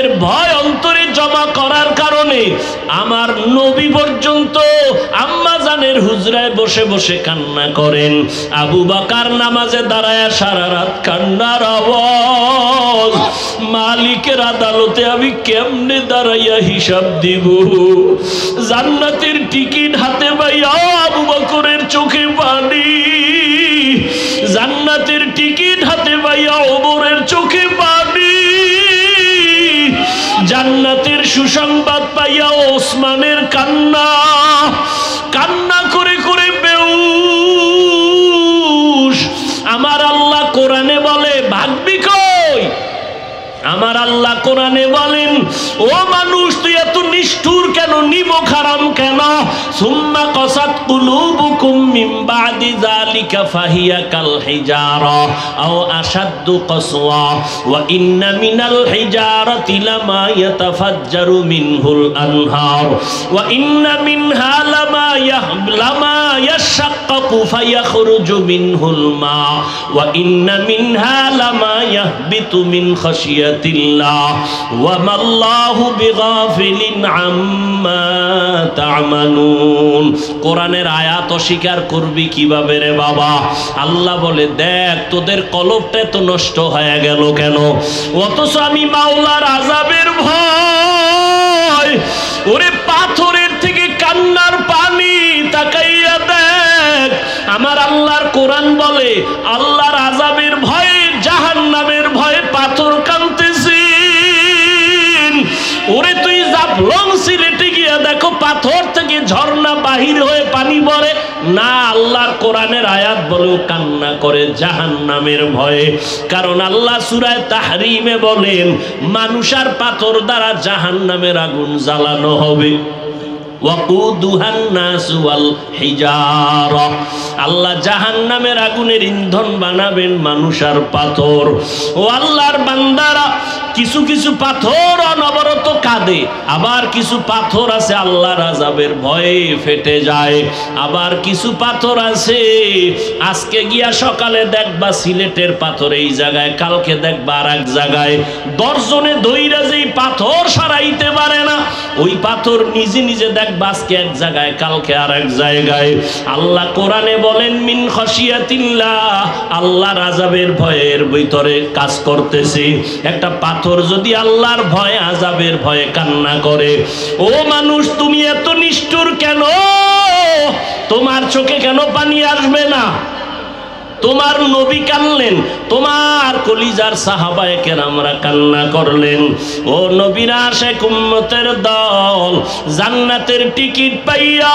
আযাবের ভয় অন্তরে জমা করার কারণে আমার নবী পর্যন্ত আম্মা জানের হুজরায় বসে বসে কান্না করেন। আবু বকর নামাজে দাঁড়ায় সারা রাত কান্নার আওয়াজ। মালিকের আদালতে আমি কেমনে দাঁড়াইয়া হিসাব দিব? জান্নাতের টিকিট হাতে পাইয়া আবু বকরের চোখে পানি, জান্নাতের টিকিট হাতে পাইয়া ওমরের চোখে পানি, জান্নাতের সুসংবাদ পাইয়া ওসমানের কান্না, কান্না করে করে বেউস। আমার আল্লাহ কোরআনে বলে ভাগবি কই? আমার আল্লাহ কোরআনে বলেন, ও মানুষ তুই এত নিষ্ঠুর কেন, নিমক হারাম কেন? সুম্মা কাসাত কুলুবুকুম মিন বাদি যালিকা ফাহিয়া কাল হিজারা আও আশাদ্দু কাসওয়া ওয়া ইন্না মিনাল হিজারাতি লামা ইয়াতাফাজ্জারু মিনহুল আনহার ওয়া ইন্না মিনহা লামা ইয়াশাক্কাকু ফায়াখরুজু মিনহুল মা ওয়া ইন্না মিনহা লামা ইয়াহবিতু মিন খাশিয়াতি কোরআনের আয়াত অস্বীকার করবি কিভাবে রে বাবা? আল্লাহ বলে দেখ তোদের কলবটা তো নষ্ট হয়ে গেল কেন? অথচ আমি মাওলার আযাবের ভয়, ওরে পাথরের থেকে কান্নার পানি তাকাইয়া দেখ। আমার আল্লাহর কোরআন বলে আল্লাহর আযাবের ভয়ে, জাহান্নামের ভয়ে পাথর কাঁদতেছে। ওরে তুই জাফলং সিলেটে গিয়া দেখো পাথর থেকে ঝর্ণা বাহির হয়ে পানি পড়ে না? আল্লাহর কোরআনের আয়াত বলেও কান্না করে জাহান্নামের ভয়ে। কারণ আল্লাহ সূরা তাহরিমে বলেন মানুষ আর পাথর দ্বারা জাহান্নামের আগুন জ্বালানো হবে। আল্লাহ জাহান্নামের আগুনের ইন্ধন বানাবেন মানুষ আর পাথর। ও আল্লাহর বান্দারা, কিছু কিছু পাথর অনবরত কাঁদে, আবার কিছু পাথর আছে আল্লাহর আযাবের ভয়ে ফেটে যায়। আবার কিছু পাথর আছে আজকে গিয়া সকালে দেখবা সিলেটের পাথর এই জায়গায়, কালকে দেখবা আর এক জায়গায়। দর্জনে ধইরা যেই পাথর সরাইতে পারে না, ওই পাথর নিজে নিজে দেখবা আজকে এক জায়গায়, কালকে আর এক জায়গায়। আল্লাহ কোরআনে বলেন মিন খাশিয়াতিল্লাহ, আল্লাহর আযাবের ভয়ের ভিতরে কাজ করতেছে। একটা পাথর যদি আল্লাহর ভয়, আযাবের ভয়ে কান্না করে, ও মানুষ তুমি এত নিষ্ঠুর কেন? তোমার চোখে কেন পানি আসবে না? তোমার নবী কানলেন, তোমার কলিজার সাহাবায়ে কেরামরা কান্না করলেন। ও নবীর আশিক উম্মতের দল, জান্নাতের টিকিট পাইয়া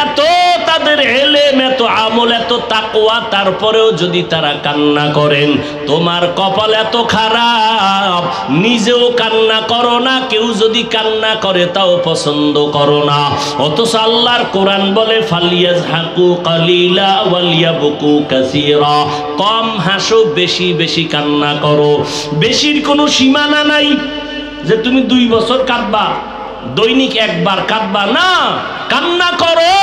এত তাদের ইলম, এত আমল, এত তাকওয়া, তারপরেও যদি তারা কান্না করেন, তোমার কপাল এত খারাপ, নিজেও কান্না করো না, কেউ যদি কান্না করে তাও পছন্দ করো না। অথচ আল্লাহর কোরআন বলে ফালিয়াজহাকু কালিলা ওয়ালিয়াবকু কাসীরা, কম হাসো, বেশি বেশি কান্না করো। বেশির কোনো সীমানা নাই যে তুমি 2 বছর কাঁদবা, দৈনিক একবার কাঁদবা না, কান্না করো।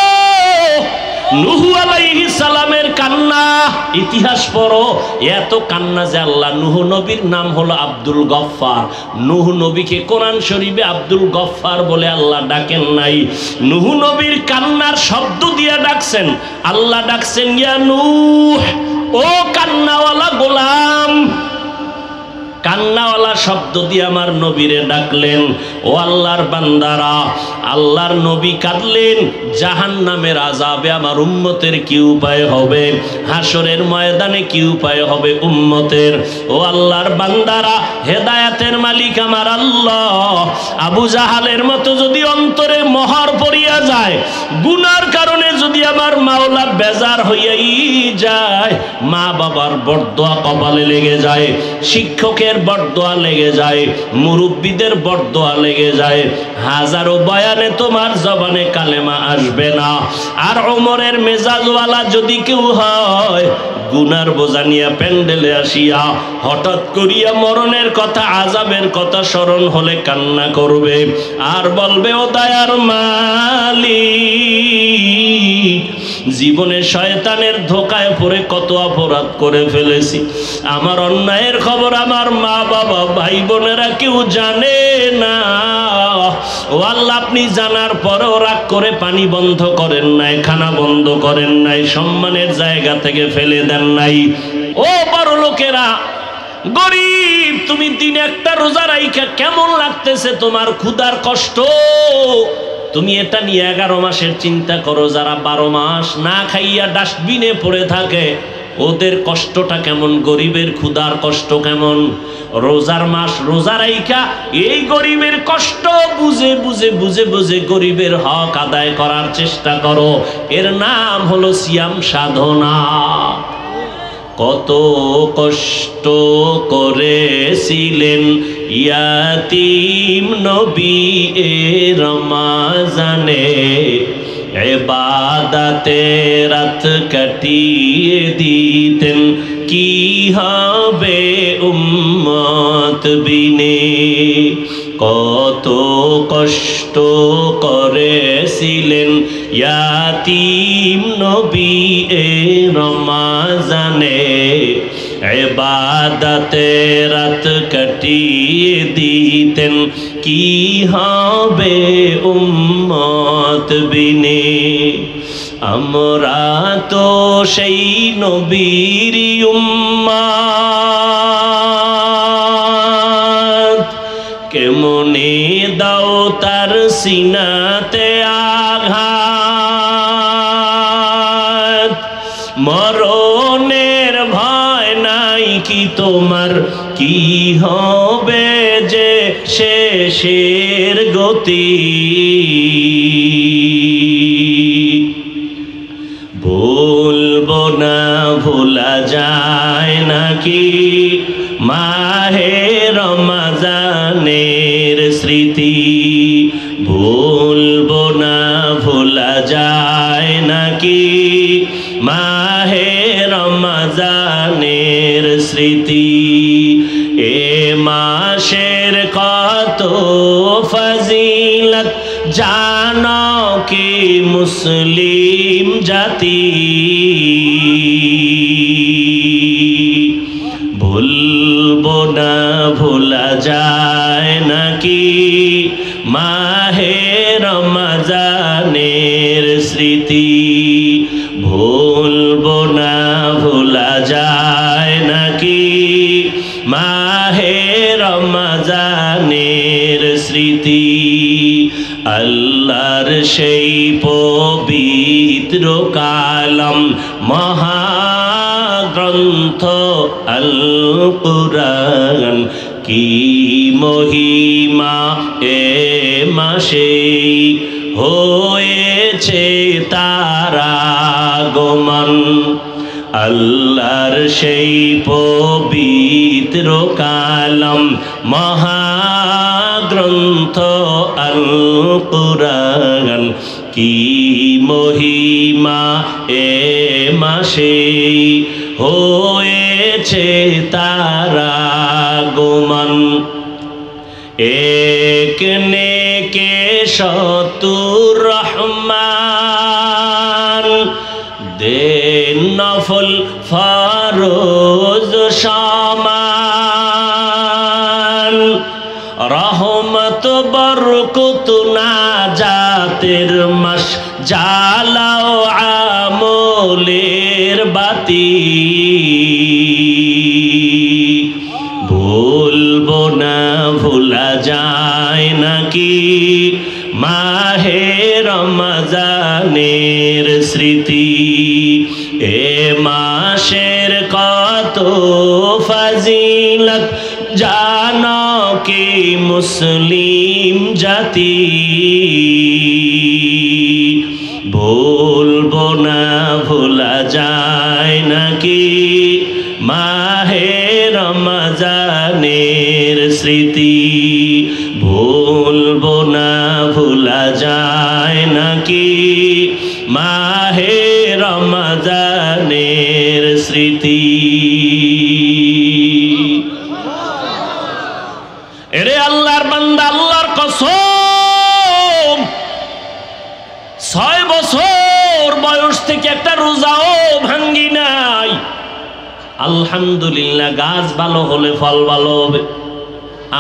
নূহ আলাইহিস সালামের কান্না ইতিহাস পড়ো, এত কান্না যে আল্লাহ, নূহ নবীর নাম হলো আব্দুল গফফার। নূহ নবীকে কোরআন শরীফে আব্দুল গফফার বলে আল্লাহ ডাকেন নাই, নূহ নবীর কান্নার শব্দ দিয়ে ডাকছেন। আল্লাহ ডাকছেন ইয়া নূহ, ও কান্নাওয়ালা গোলাম। কান্নাওয়ালা শব্দ দিয়ে আমার নবীরে ডাকলেন। ও আল্লাহর বান্দারা, আল্লাহর নবী কাঁদলেন, জাহান্নামের আযাবে আমার উম্মতের কি উপায় হবে, হাসরের ময়দানে কি উপায় হবে উম্মতের। ও আল্লাহর বান্দারা, হেদায়েতের মালিক আমার আল্লাহ। আবু জাহালের মতো যদি অন্তরে মোহর পড়িয়া যায়, গুনার কারণে যদি আমার মাওলা বেজার হইয়াই যায়, মা বাবার বরদোয়া কপালে লেগে যায়, শিক্ষকের বরদোয়া লেগে যায়, মুরব্বীদের বরদোয়া লেগে যায়, হাজারো বয়ানে তোমার জবানে কালেমা আসবে না। আর ওমরের মেজাজওয়ালা যদি কেউ হয়, গুনার বোঝা নিয়া প্যান্ডেলে আসিয়া হঠাৎ করিয়া মরণের কথা আযাবের কথা স্মরণ হলে কান্না করবে আর বলবে ও দয়ার মালিক জীবনে শয়তানের ধোকায় পড়ে কত অপরাধ করে ফেলেছি আমার অন্যায়ের খবর আমার মা বাবা ভাই বোনেরা কেউ জানে না ও আল্লাহ আপনি জানার পরেও রাগ করে পানি বন্ধ করেন নাই খানা বন্ধ করেন নাই সম্মানের জায়গা থেকে ফেলে দেন নাই ও বড় লোকেরা গরিব তুমি দিন একটা রোজা রাইখা কেমন লাগতেছে তোমার ক্ষুধার কষ্ট তুমি এটা নিয়ে 11 মাসের চিন্তা করো যারা 12 মাস না খাইয়া ডাস্টবিনে পড়ে থাকে ওদের কষ্টটা কেমন গরিবের ক্ষুধার কষ্ট কেমন রোজার মাস রোজা রাইখা এই গরিবের কষ্ট বুঝে বুঝে বুঝে বুঝে গরিবের হক আদায় করার চেষ্টা করো এর নাম হলো সিয়াম সাধনা কত কষ্ট করেছিলেন ইয়াতীম নবী এ রমাজানে ইবাদতে রাত কাটিয়ে দিতেন কি হবে উম্মত বিনে কত কষ্ট করেছিলেন ইয়াতীম নবী এ রমাজানে ইবাদতে রাত কাটিয়ে দিতেন কি হবে উম্মত বিনে আমরা তো সেই নবীর উম্মত কেমনে দাও তার সিনাতে আঘাত মরণের ভয় নাই কি তোমার কি হবে যে শেষের গতি ভুলবো না ভোলা যায় নাকি মাহে রমজানের স্মৃতি ভুলবো না ভোলা যায় নাকি মাহে রমজানের স্মৃতি এ মাসের কত ফজিলত জানো কি মুসলিম জাতি ভুলবো না ভোলা যায় নাকি মাহে রমজানের স্মৃতি ভুলবো না ভোলা যায় নাকি মাহে রমজানের স্মৃতি আল্লাহর সেই পবিত্র কালাম মহাগ্রন্থ আল কুরআন কি মহিমা এ মাসে হয়েছে তার আগমন আল্লাহর সেই পবিত্র কালাম মহাগ্রন্থ আল কুরআন কি মহিমা এ মাসে হয়েছে তার আগমন এক নেকে শতুর রহমান দেন নফল ফরজ সমান রহমত বরকত নাজাতের মাস জ্বালাও আমলের বাতি ভুলবো না ভোলা যায় নাকি মাহে রমজানের স্মৃতি এ মাসের কত ফজিলত জানো কি মুসলিম জাতি ভুলবো না ভোলা যায় নাকি মাহে রমজানের স্মৃতি ভুলবো না ভোলা যায় নাকি মাহে রমজানের স্মৃতি। এরে আল্লাহর বান্দা, আল্লাহর কসম, 6 বছর বয়স থেকে একটা রোজাও ভাঙ্গি নাই। আলহামদুলিল্লাহ, গাছ ভালো হলে ফল ভালো হবে।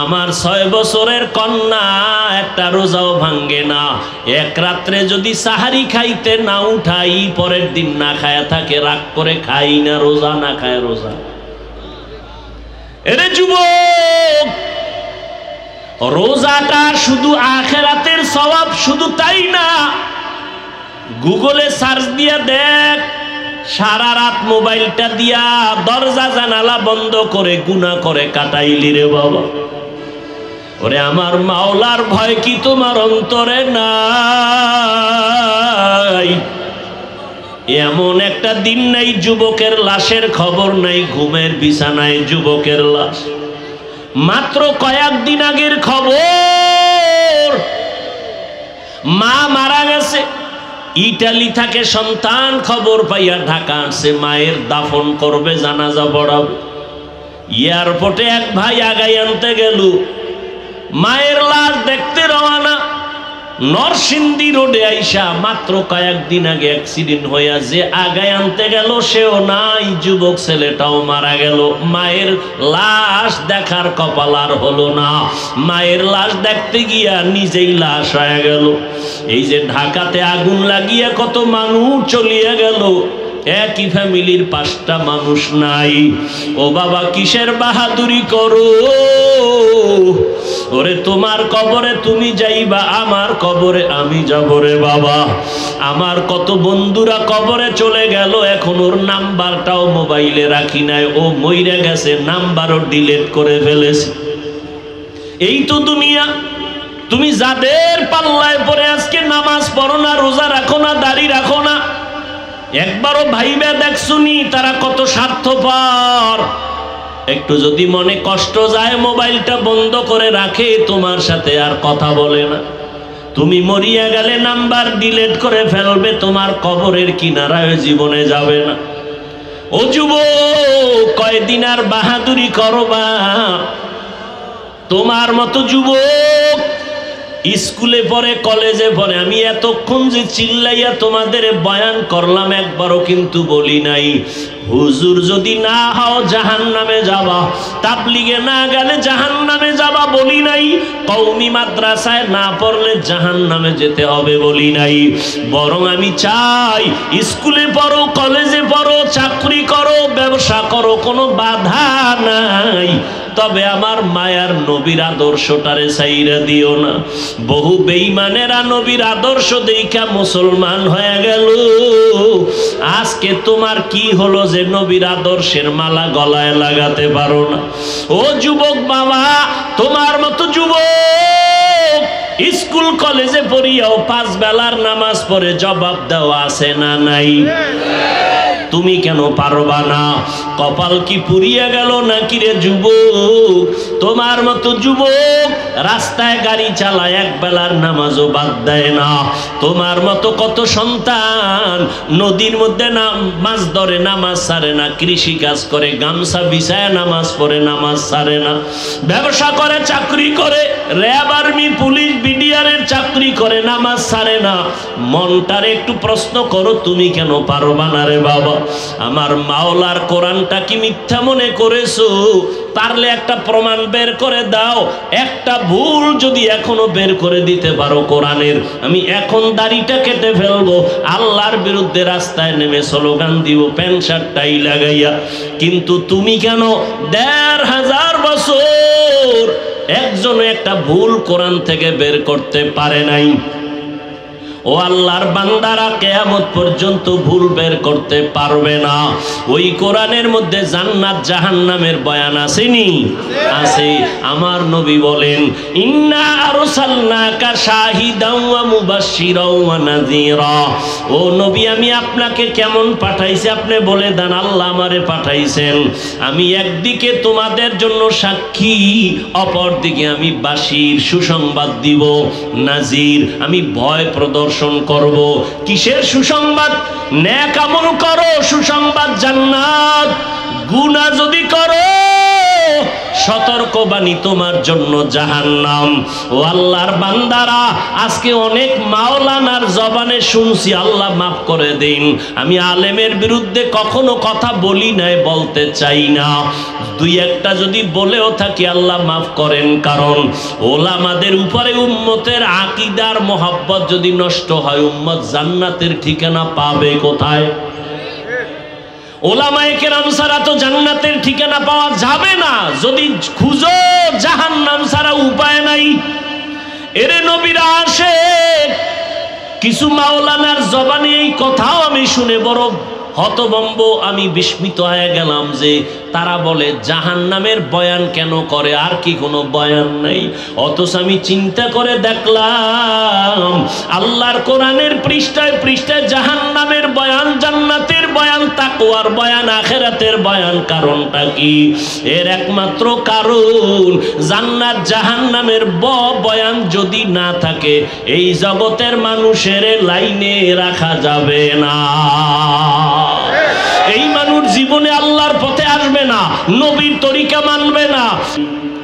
আমার 6 বছরের কন্যা একটা রোজাও ভাঙ্গে না। এক রাত্রে যদি সাহারি খাইতে না উঠাই, পরের দিন না খায়া থাকে, রাগ করে খাই না, রোজা না খায় রোজা। এরে যুবক, রোজাটা শুধু আখিরাতের সওয়াব, শুধু তাই না, গুগলে সার্চ দিয়া দেখ, সারা রাত মোবাইলটা দিয়া দরজা জানালা বন্ধ করে গুনাহ করে কাটাইলি রে বাবা। ওরে আমার মাওলার ভয় কি তোমার অন্তরে নাই? এমন একটা দিন নাই যুবকের লাশের খবর নাই, ঘুমের বিছানায় যুবকের লাশ। মাত্র কয়েকদিন আগের খবর, মা মারা গেছে, ইটালি থেকে সন্তান খবর পাইয়া ঢাকা আসছে, মায়ের দাফন করবে, জানাজা পড়াবে। এয়ারপোর্টে এক ভাই আগাই আনতে গেল, মায়ের লাশ দেখতে রওনা। নরসিংদী রোডে আইসা মাত্র কয়েকদিন আগে অ্যাক্সিডেন্ট হইয়া যে আগায় আনতে গেল সেও নাই, যুবক ছেলেটাও মারা গেল। মায়ের লাশ দেখার কপাল আর হলো না। মায়ের লাশ দেখতে গিয়া নিজেই লাশ হয়ে গেল। এই যে ঢাকাতে আগুন লাগিয়া কত মানুষ চলিয়া গেল, একই ফ্যামিলির 5টা মানুষ নাই। ও বাবা, কিসের বাহাদুরি করো? ওরে তোমার কবরে তুমি যাইবা, আমার কবরে আমি যাব রে বাবা। আমার কত বন্ধুরা কবরে চলে গেল, এখন ওর নাম্বারটাও মোবাইলে রাখি নাই, ও মইরা গেছে, নাম্বারও ডিলিট করে ফেলেছে। এই তো দুনিয়া। তুমি যাদের পাল্লায় পড়ে আজকে নামাজ পড়ো না, রোজা রাখো না, দাড়ি রাখো না, একবারও ভাইবা দেখছুনি তারা কত স্বার্থপর। একটু যদি মনে কষ্ট যায়, মোবাইলটা বন্ধ করে রাখে, তোমার সাথে আর কথা বলে না। তুমি মরিয়া গেলে নাম্বার ডিলিট করে ফেলবে, তোমার কবরের কিনারায় জীবনে যাবে না। ও যুবক, কয়দিন আর বাহাদুরি করবা? তোমার মতো যুবক স্কুলে পড়ে, কলেজে পড়ে। আমি এতক্ষণ যে চিল্লাইয়া তোমাদের বয়ান করলাম, একবারও কিন্তু বলি নাই হুজুর যদি না হও জাহান্নামে যাবা, তাবলিগে না গেলে জাহান্নামে যাবা বলি নাই, কওমি মাদ্রাসায় না পড়লে জাহান্নামে যেতে হবে বলি নাই। বরং আমি চাই স্কুলে পড়ো, কলেজে পড়ো, চাকরি করো, ব্যবসা করো, কোনো বাধা নাই, তবে আমার মায়ার নবীর আদর্শটারে ছাইরা দিও না। বহু বেঈমানেরা নবীর আদর্শ দেখা মুসলমান হয়ে গেল। আজকে তোমার কি হলো যে নবীর আদর্শের মালা গলায় লাগাতে পারো না? ও যুবক বাবা, তোমার মতো যুবক স্কুল কলেজে পড়িয়াও 5 বেলার নামাজ পড়ে জবাব দেওয়া আছে না নাই? তুমি কেন পারবা না? কপাল কি পুড়িয়ে গেল নাকি রে যুবক? তোমার মতো যুবক রাস্তায় গাড়ি চালায়, 1 বেলার নামাজও বাদ দেয় না। তোমার মতো কত সন্তান নদীর মধ্যে মাছ ধরে, নামাজ ছাড়ে না, কৃষি কাজ করে, গামছা বিছায় নামাজ পড়ে, নামাজ ছাড়ে না, ব্যবসা করে, চাকরি করে, র্যাব, আর্মি, পুলিশ, বিডিআরের চাকরি করে, নামাজ ছাড়ে না। মনটারে একটু প্রশ্ন করো, তুমি কেন পারবা না রে বাবা? আমার মাওলার কোরআনটা কি মিথ্যা মনে করেছো? পারলে একটা প্রমাণ বের করে দাও। একটা ভুল যদি এখনো বের করে দিতে পারো কোরআনের, আমি এখন দাড়িটা কেটে ফেলবো, আল্লাহর বিরুদ্ধে রাস্তায় নেমে স্লোগান দিব প্যান্ট শার্ট টাই লাগাইয়া। কিন্তু তুমি কেন 1500 বছর একজনে একটা ভুল কোরআন থেকে বের করতে পারে নাই? ও আল্লাহর বান্দারা, কিয়ামত পর্যন্ত ভুল বের করতে পারবে না। ওই কোরআনের মধ্যে জান্নাত জাহান্নামের বয়ান আসেনি? আছে। আমার নবী বলেন, ইন্না আরসালনাকা শাহিদাও ওয়া মুবাশশিরাও ওয়া নাযীরা। ও নবী, আমি আপনাকে কেমন পাঠাইছি আপনি বলে দেন। আল্লাহ আমারে পাঠাইছেন, আমি একদিকে তোমাদের জন্য সাক্ষী, অপরদিকে আমি বাশির সুসংবাদ দিব, নাজির আমি ভয় প্রদর্শন প্রদর্শন করব। কিসের সুসংবাদ? নেক আমল করো, সুসংবাদ জান্নাত। গুনাহ যদি করো, সতর্কবাণী তোমার জন্য জাহান্নাম। ও আল্লাহর বান্দারা, আজকে অনেক মাওলানার জবানে শুনছি, আল্লাহ মাফ করে দিন, আমি আলেমের বিরুদ্ধে কখনো কথা বলি নাই, বলতে চাই না। দুই একটা যদি বলেও থাকি আল্লাহ মাফ করেন, কারণ ওলামাদের উপরে উম্মতের আকীদার মহব্বত যদি নষ্ট হয়, উম্মত জান্নাতের ঠিকানা পাবে কোথায়? ওলামায়ে কেরাম ছাড়া তো জান্নাতের ঠিকানা পাওয়া যাবে না। যদি খুঁজো জাহান্নাম ছাড়া উপায় নাই। এরে নবীরা আসে, কিছু মাওলানার জবানে এই কথাও আমি শুনে বড় হতভম্ব, আমি বিস্মিত হয়ে গেলাম যে তারা বলে জাহান্নামের বয়ান কেন করে, আর কি কোনো বয়ান নাই? অথচ আমি চিন্তা করে দেখলাম আল্লাহর কোরআনের পৃষ্ঠায় পৃষ্ঠায় জাহান্নামের বয়ান, জান্নাতের বয়ান, তাকওয়ার বয়ান, আখিরাতের বয়ান। কারণটা কি? এর একমাত্র কারণ, জান্নাত জাহান্নামের বয়ান যদি না থাকে, এই জগতের মানুষের লাইনে রাখা যাবে না। এই মানুষ জীবনে আল্লাহর পথে আসবে না, নবীর তরিকা মানবে না।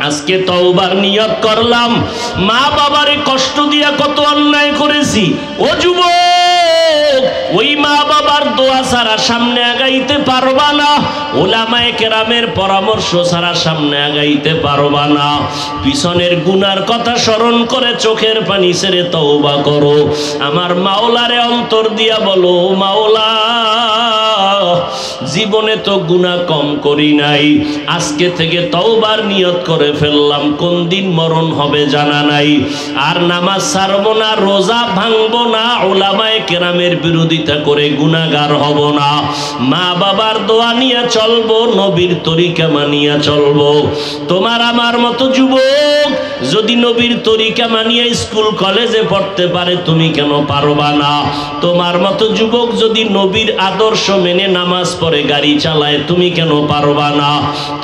আজকে তওবার নিয়ত করলাম, মা বাবারে কষ্ট দিয়া কত অন্যায় করেছি। ও যুবক, ওই মা বাবার দোয়া ছাড়া সামনে আগাইতে পারবা না, ওলামায়ে কেরামের পরামর্শ ছাড়া সামনে আগাইতে পারবা না। পিছনের গুনার কথা স্মরণ করে চোখের পানি ছেড়ে তওবা করো। আমার মাওলারে অন্তর দিয়া বলো, মাওলা জীবনে তো গুনাহ কম করি নাই, আজকে থেকে তওবার নিয়ত করে ফেললাম। কোন দিন মরণ হবে জানা নাই, আর নামাজ ছাড়বো না, রোজা ভাঙবো না, উলামায়ে কেরামের বিরোধিতা করে গুনাহগার হব না, মা বাবার দোয়া নিয়ে চলবো, নবীর তরিকা মানিয়া চলবো। তোমার আমার মতো যুবক যদি নবীর তরিকা মানিয়ে স্কুল কলেজে পড়তে পারে, তুমি কেন পারবা না? তোমার মতো যুবক যদি নবীর আদর্শ মেনে নামাজ পড়ে গাড়ি চালায়, তুমি কেন পারবা না?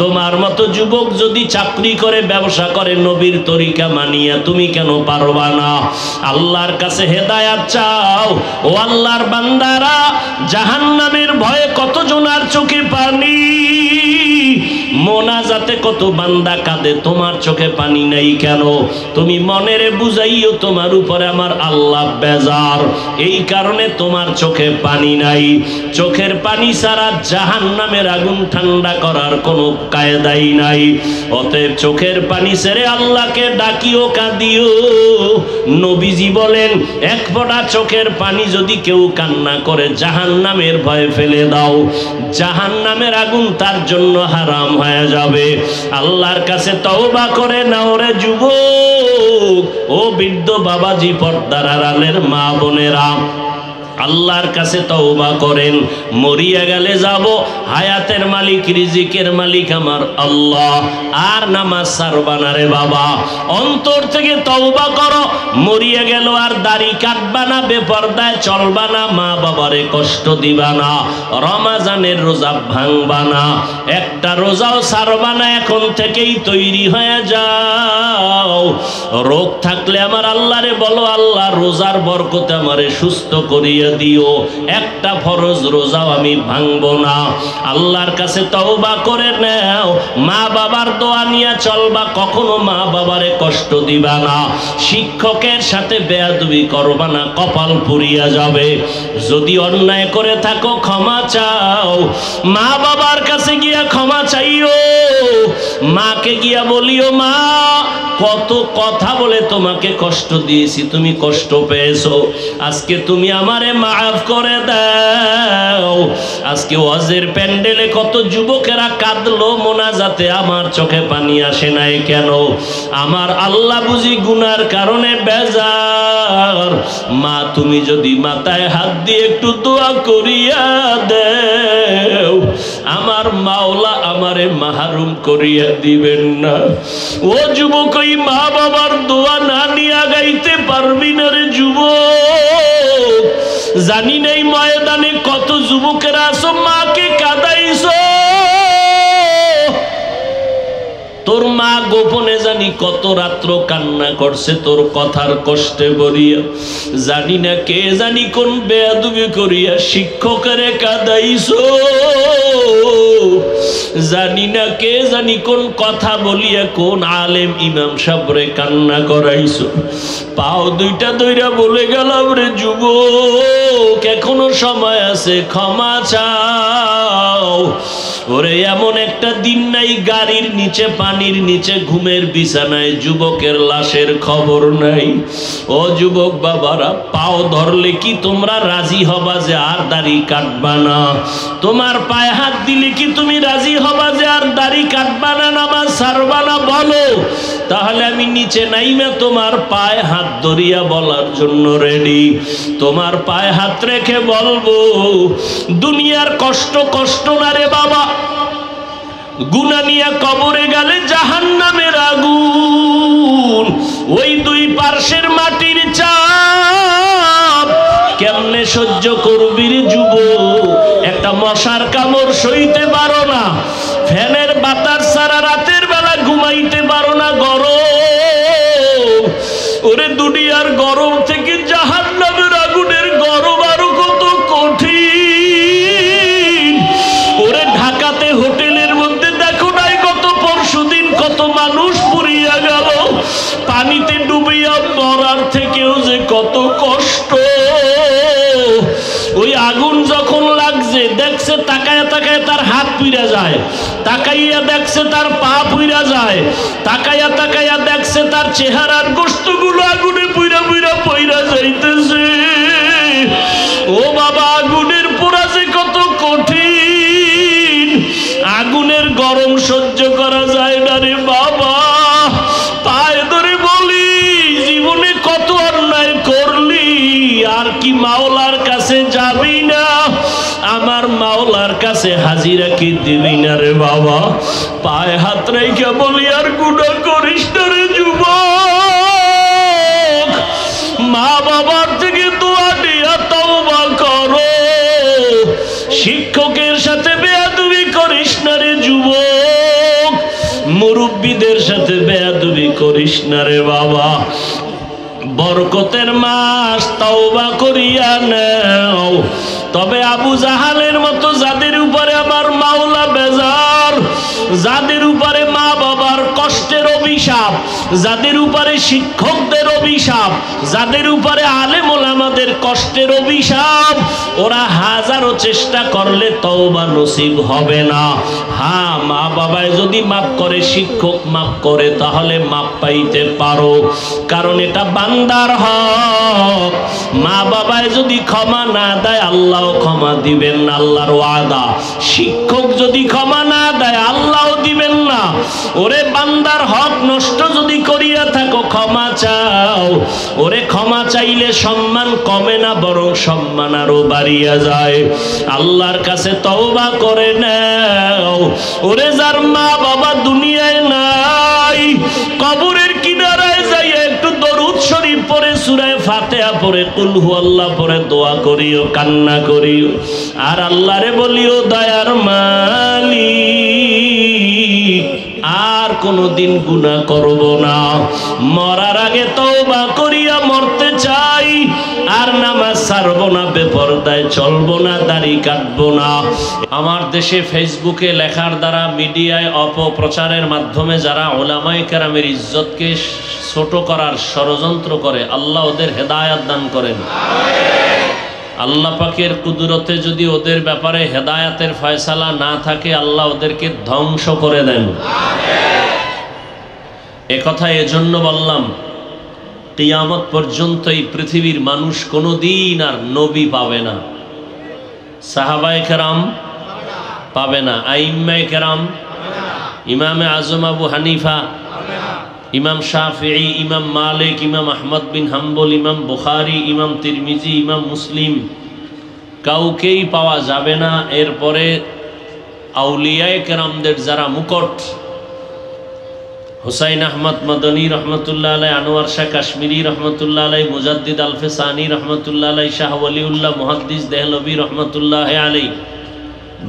তোমার মতো যুবক যদি চাকরি করে, ব্যবসা করে, নবীর তরিকা মানিয়া, তুমি কেন পারবা না? আল্লাহর কাছে হেদায়াত চাও। ও আল্লাহর বান্দারা, জাহান্নামের ভয়ে কতজনার চোখে পানি, মোনাজাতে কত বান্দা কাঁদে, তোমার চোখে পানি নাই কেন? তুমি মনেরে বুঝাইও তোমার উপরে আমার আল্লাহ বেজার, এই কারণে তোমার চোখে পানি নাই। চোখের পানি ছাড়া জাহান্নামের আগুন ঠান্ডা করার কোনো কায়দাই নাই। অতএব চোখের পানি ছেড়ে আল্লাহকে ডাকিও, কাঁদিও। নবীজি বলেন, এক ফোঁটা চোখের পানি যদি কেউ কান্না করে, জাহান্নামের ভয় ফেলে দাও, জাহান্নামের আগুন তার জন্য হারাম হয়ে যাবে। আল্লাহর কাছে তওবা করে নাও রে যুবক, ও বৃদ্ধ বাবাজি, পর্দার আড়ালের মা বোনেরা, আল্লাহর কাছে তওবা করেন। মরিয়া গেলে যাব, হায়াতের মালিক, রিজিকের মালিক আমার আল্লাহ, আর নামাজ ছাড়বা না রে বাবা। অন্তর থেকে তওবা করো। মরিয়া গেল আর দাড়ি কাটবা না, বেপরদায় চলবা না, মা বাবারে কষ্ট দিবা না, রমাজানের রোজা ভাঙবা না, একটা রোজাও ছাড়বা না। এখন থেকেই তৈরি হয়ে যাও। রোগ থাকলে আমার আল্লাহরে বলো, আল্লাহ রোজার বরকতে আমারে সুস্থ করিয়া দিও, একটা ফরজ রোজাও আমি ভাঙবো না। আল্লাহর কাছে তওবা করে নাও। মা বাবার দোয়া নিয়ে চলবা, কখনো মা বাবারে কষ্ট দিবা না, শিক্ষকের সাথে বেয়াদবি করবা না, কপাল পুড়িয়া যাবে। যদি অন্যায় করে থাকো ক্ষমা চাও, মা বাবার কাছে গিয়া ক্ষমা চাইও। মাকে গিয়া বলিও, মা কত কথা বলে তোমাকে কষ্ট দিয়েছি, তুমি কষ্ট পেয়েছো, আজকে তুমি আমারে মাফ করে দাও। আজকে ওয়াজের প্যান্ডেলে কত যুবকেরা কাঁদলো মোনাজাতে, আমার চোখে পানি আসে নাই কেন? আমার আল্লাহ বুঝি গুনার কারণে বেজার। মা তুমি যদি মাথায় হাত দিয়ে একটু দোয়া করিয়া দেও, আমার মাওলা আমারে মাহরুম করিয়া দিবেন না। ও যুবক, ওই মা বাবার দোয়া না নিয়ে গাইতে পারবি না রে যুবক। জানি নাই ময়দানে কত যুবকেরা আছো, মাকে কাঁদাইছো, তোর মা গোপনে জানি কত রাত্র কান্না করছে তোর কথার কষ্টে বলিয়া। জানি না কে জানি কোন বেয়াদবি করিয়া শিক্ষকের কাঁদাইছো, জানি না কে জানি কোন কথা বলিয়া কোন আলেম ইমাম সাহেবরে কান্না করাইছো। পাও দুইটা দইরা বলে গেলাম রে যুবক, এখনো সময় আছে, ক্ষমা চাও। ওরে এমন একটা দিন নাই গাড়ির নিচে, পানির নিচে, ঘুমের বিছানায় যুবকের লাশের খবর নাই। ও যুবক বাবারা, পাও ধরলে কি তোমরা রাজি হবা যে আর দাড়ি কাটবা না? তোমার পায়ে হাত দিলে কি তুমি রাজি হবা যে আর দাড়ি কাটবা না, নামাজ ছাড়বা না? বলো, তাহলে আমি নিচে নাইমা তোমার পায়ে হাত ধরিয়া বলার জন্য রেডি। তোমার পায়ে হাত রেখে বলবো, দুনিয়ার কষ্ট কষ্ট না রে বাবা, গুনাহ নিয়ে কবরে গেলে জাহান্নামের আগুন, ওই দুই পার্শ্বের মাটির চাপ কেমনে সহ্য করবি রে যুবক? একটা মশার কামড় সইতে পারো না, ফ্যানের বাতাস ছাড়া রাতের বেলা ঘুমাইতে পারো না, গরম। ওরে দুনিয়ার গরম থেকে জাহান্নামের আগুনের গরম আরো কত কঠিন। ওরে ঢাকাতে হোটেলের মধ্যে দেখো নাই কত পরশুদিন কত মানুষ পুড়িয়া গেল, পানিতে ডুবিয়া মরার থেকেও যে কত কষ্ট। ওই আগুন যখন লাগছে দেখছে, তাকায়া তাকায়া তার হাত পুড়া যায়, তাকাইয়া দেখছে তার পা পুড়া যায়, তাকায়া তাকায়া দেখছে তার চেহারার গোশতগুলো আগুনে পুড়া পুড়া পইরা যাইতেছে। ও বাবা, আগুনের পোড়া যে কত কঠিন, আগুনের গরম সহ্য করা যায় না রে বাবা। পায়ে ধরে বলি, জীবনে কত অন্যায় করলি, আর কি মাওলার কাছে যাবি না? আমার মাওলার কাছে হাজিরা কি দিবি না রে বাবা? পায়ে হাত রেখে বলি, আর গুনাহ করিস না রে যুবক। মা বাবার থেকে দোয়া দিয়া তওবা করো, শিক্ষকের সাথে বেয়াদবি করিস না রে যুবক, মুরব্বীদের সাথে বেয়াদবি করিস না রে বাবা। বরকতের মাস, তওবা করিয়া নাও। তবে আবু জাহালের মতো যাদের উপরে আমার মাওলা বেজার, যাদের উপরে মা বাবার কষ্টের অভিশাপ, যাদের উপরে শিক্ষকদের অভিশাপ, যাদের উপরে আলেম ওলামাদের কষ্টের অভিশাপ, ওরা হাজারো চেষ্টা করলে তওবা নসিব হবে না। হ্যাঁ, মা বাবায় যদি মাফ করে, শিক্ষক মাফ করে, তাহলে মাফ পাইতে পারো, কারণ এটা বান্দার হক। মা বাবায় যদি ক্ষমা না দেয়, আল্লাহ ক্ষমা দিবেন না, আল্লাহর ওয়াদা। শিক্ষক যদি ক্ষমা না দেয়, আল্লাহ দিবেন না। ওরে বান্দার হক নষ্ট যদি করিয়া থাকো, ক্ষমা চাও। ওরে ক্ষমা চাইলে সম্মান কমে না, বরং সম্মান আরো বাড়িয়া যায়। আল্লাহর কাছে তওবা করে নাও। ওরে যার মা বাবা দুনিয়ায় নাই, কবরের কিনারায় যাইয়া একটু দরুদ শরীফ পড়ে, সূরা ফাতিহা পড়ে, কুল হুয়াল্লাহ পড়ে দোয়া করিও, কান্না করিও, আর আল্লাহরে বলিও, দয়ার মালিক আর কোনদিন গুনাহ করব না, মরার আগে তওবা করিয়া মরতে চাই, আর নামাজ ছাড়ব না, বেপরদায় চলব না, দাড়ি কাটব না। আমার দেশে ফেসবুকে লেখার দ্বারা, মিডিয়ায় অপপ্রচারের মাধ্যমে যারা উলামায়ে কেরামের ইজ্জতকে ছোট করার ষড়যন্ত্র করে, আল্লাহ ওদের হেদায়েত দান করেন। আল্লাহ পাকের কুদরতে যদি ওদের ব্যাপারে হেদায়েতের ফয়সালা না থাকে, আল্লাহ ওদেরকে ধ্বংস করে দেন। একথা এজন্য বললাম, কিয়ামত পর্যন্ত এই পৃথিবীর মানুষ কোনোদিন আর নবী পাবে না, সাহাবায়ে কেরাম পাবে না, আইম্মায়ে কেরাম, ইমামে আজম আবু হানিফা, ইমাম শাফিঈ, ইমাম মালিক, ইমাম আহমদ বিন হাম্বল, ইমাম বুখারী, ইমাম তিরমিজি, ইমাম মুসলিম, কাউকেই পাওয়া যাবে না। এরপরে আউলিয়ায়ে কেরামদের যারা মুকুট, হুসাইন আহমদ মদনী রহমতুল্লাহ আলাই, আনোয়ার শাহ কাশ্মীরি রহমতুল্লাহ আলাই, মুজাদ্দিদ আলফেসানি রহমতুল্লাহ আলাই, শাহ ওয়ালিউল্লাহ মুহাদ্দিস দেহলভী রহমতুল্লাহ আলাই,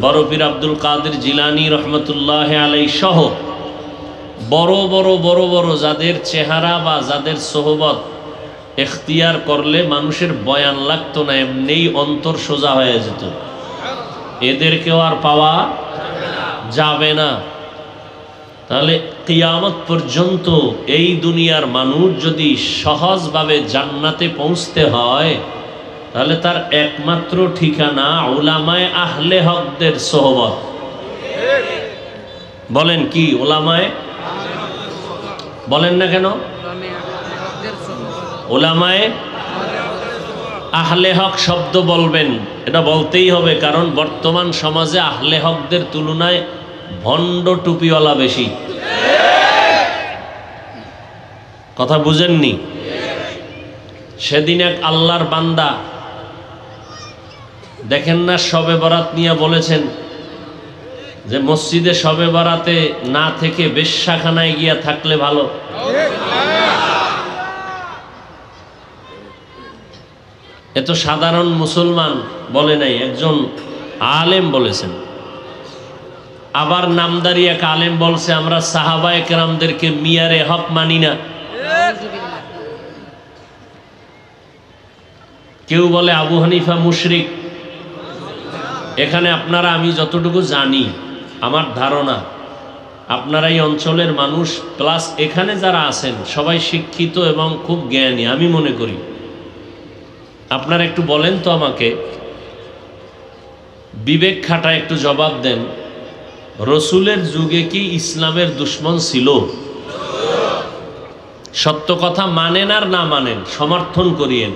বড় পীর আব্দুল কাদের জিলানী রহমতুল্লাহ আলাই সহ বড় বড় বড় বড় যাদের চেহারা বা যাদের সোহবত এখতিয়ার করলে মানুষের বয়ান লাগতো না, এমনিই অন্তর সোজা হয়ে যেত, এদেরকেও আর পাওয়া যাবে না। তাহলে কিয়ামত পর্যন্ত এই দুনিয়ার মানুষ যদি সহজভাবে জান্নাতে পৌঁছতে হয়, তাহলে তার একমাত্র ঠিকানা উলামায়ে আহলে হকদের সোহবত। বলেন কি উলামায়ে, বলেন না কেন? উলামায়ে আহলে হক শব্দ বলবেন, এটা বলতেই হবে, কারণ বর্তমান সমাজে আহলে হকদের তুলনায় ভণ্ড টুপিওয়ালা বেশি। কথা বুঝেননি? সেদিন এক আল্লাহর বান্দা, দেখেন না শবে বরাত নিয়ে বলেছেন যে মসজিদে শবে বরাতে না থেকে বেশ্যাখানায় গিয়া থাকলে ভালো। এত সাধারণ মুসলমান বলে নাই, একজন আলেম বলেছেন। আবার নামদারি এক আলেম বলছে আমরা সাহাবায়ে কেরামদেরকে মিয়ারে হক মানি না। কেউ বলে আবু হানিফা মুশরিক। এখানে আপনারা, আমি যতটুকু জানি, আমার ধারণা আপনারা এই অঞ্চলের মানুষ প্লাস এখানে যারা আছেন সবাই শিক্ষিত এবং খুব জ্ঞানী আমি মনে করি। আপনারা একটু বলেন তো আমাকে, বিবেক খাটায় একটু জবাব দেন, রসুলের যুগে কি ইসলামের দুশ্মন ছিল? সত্য কথা মানেন আর না মানেন, সমর্থন করিয়েন।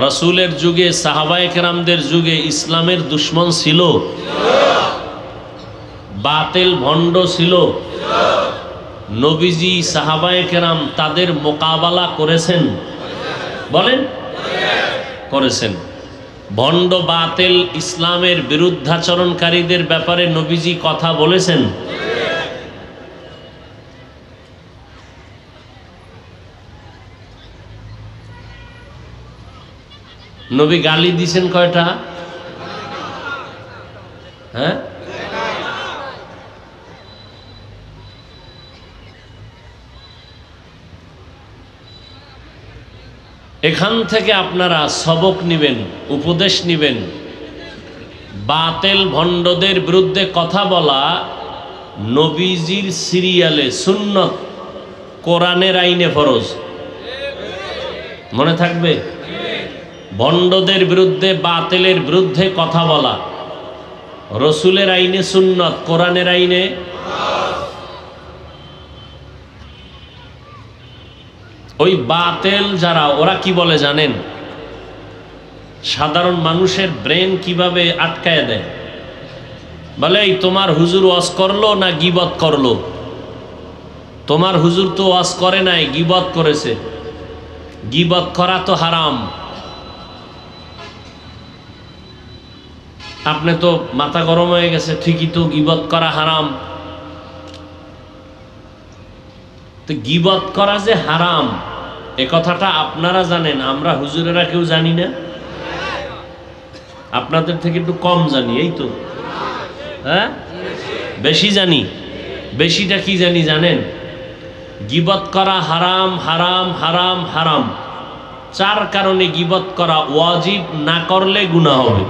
রসুলের যুগে, সাহাবায়ে কেরামদের যুগে ইসলামের দুশ্মন ছিল? বাতিল ভণ্ড ছিল? নবীজি, সাহাবায়ে কেরাম তাদের মোকাবেলা করেছেন? বলেন, করেছেন। ভণ্ড বাতিল ইসলামের বিরুদ্ধাচরণকারীদের ব্যাপারে নবীজি কথা বলেছেন? নবী গালি দিছেন কয়টা? হ্যাঁ, এখান থেকে আপনারা সবক নিবেন, উপদেশ নিবেন। বাতিল ভণ্ডদের বিরুদ্ধে কথা বলা নবীজির সিরিয়ালে সুন্নত, কোরআনের আইনে ফরজ। মনে থাকবে? ভণ্ডদের বিরুদ্ধে, বাতিলের বিরুদ্ধে কথা বলা রসুলের আইনে সুন্নত, কোরআনের আইনে। ওই বাতিল যারা, ওরা কি বলে জানেন? সাধারণ মানুষের ব্রেন কিভাবে আটকায় দেয়। বলে এই তোমার হুজুর ওয়াজ করলো না গীবত করলো? তোমার হুজুর তো ওয়াজ করে নাই, গীবত করেছে। গীবত করা তো হারাম। আপনি তো মাথা গরম হয়ে গেছে, ঠিকই তো গীবত করা হারাম। তো গীবত করা যে হারাম এ কথাটা আপনারা জানেন, আমরা হুজুরেরা কেউ জানি না। আপনাদের থেকে একটু কম জানি, এই তো। হ্যাঁ, বেশি জানি। বেশিটা কি জানি জানেন? গীবত করা হারাম, হারাম, হারাম, হারাম। 4 কারণে গীবত করা ওয়াজিব, না করলে গুনাহ হবে।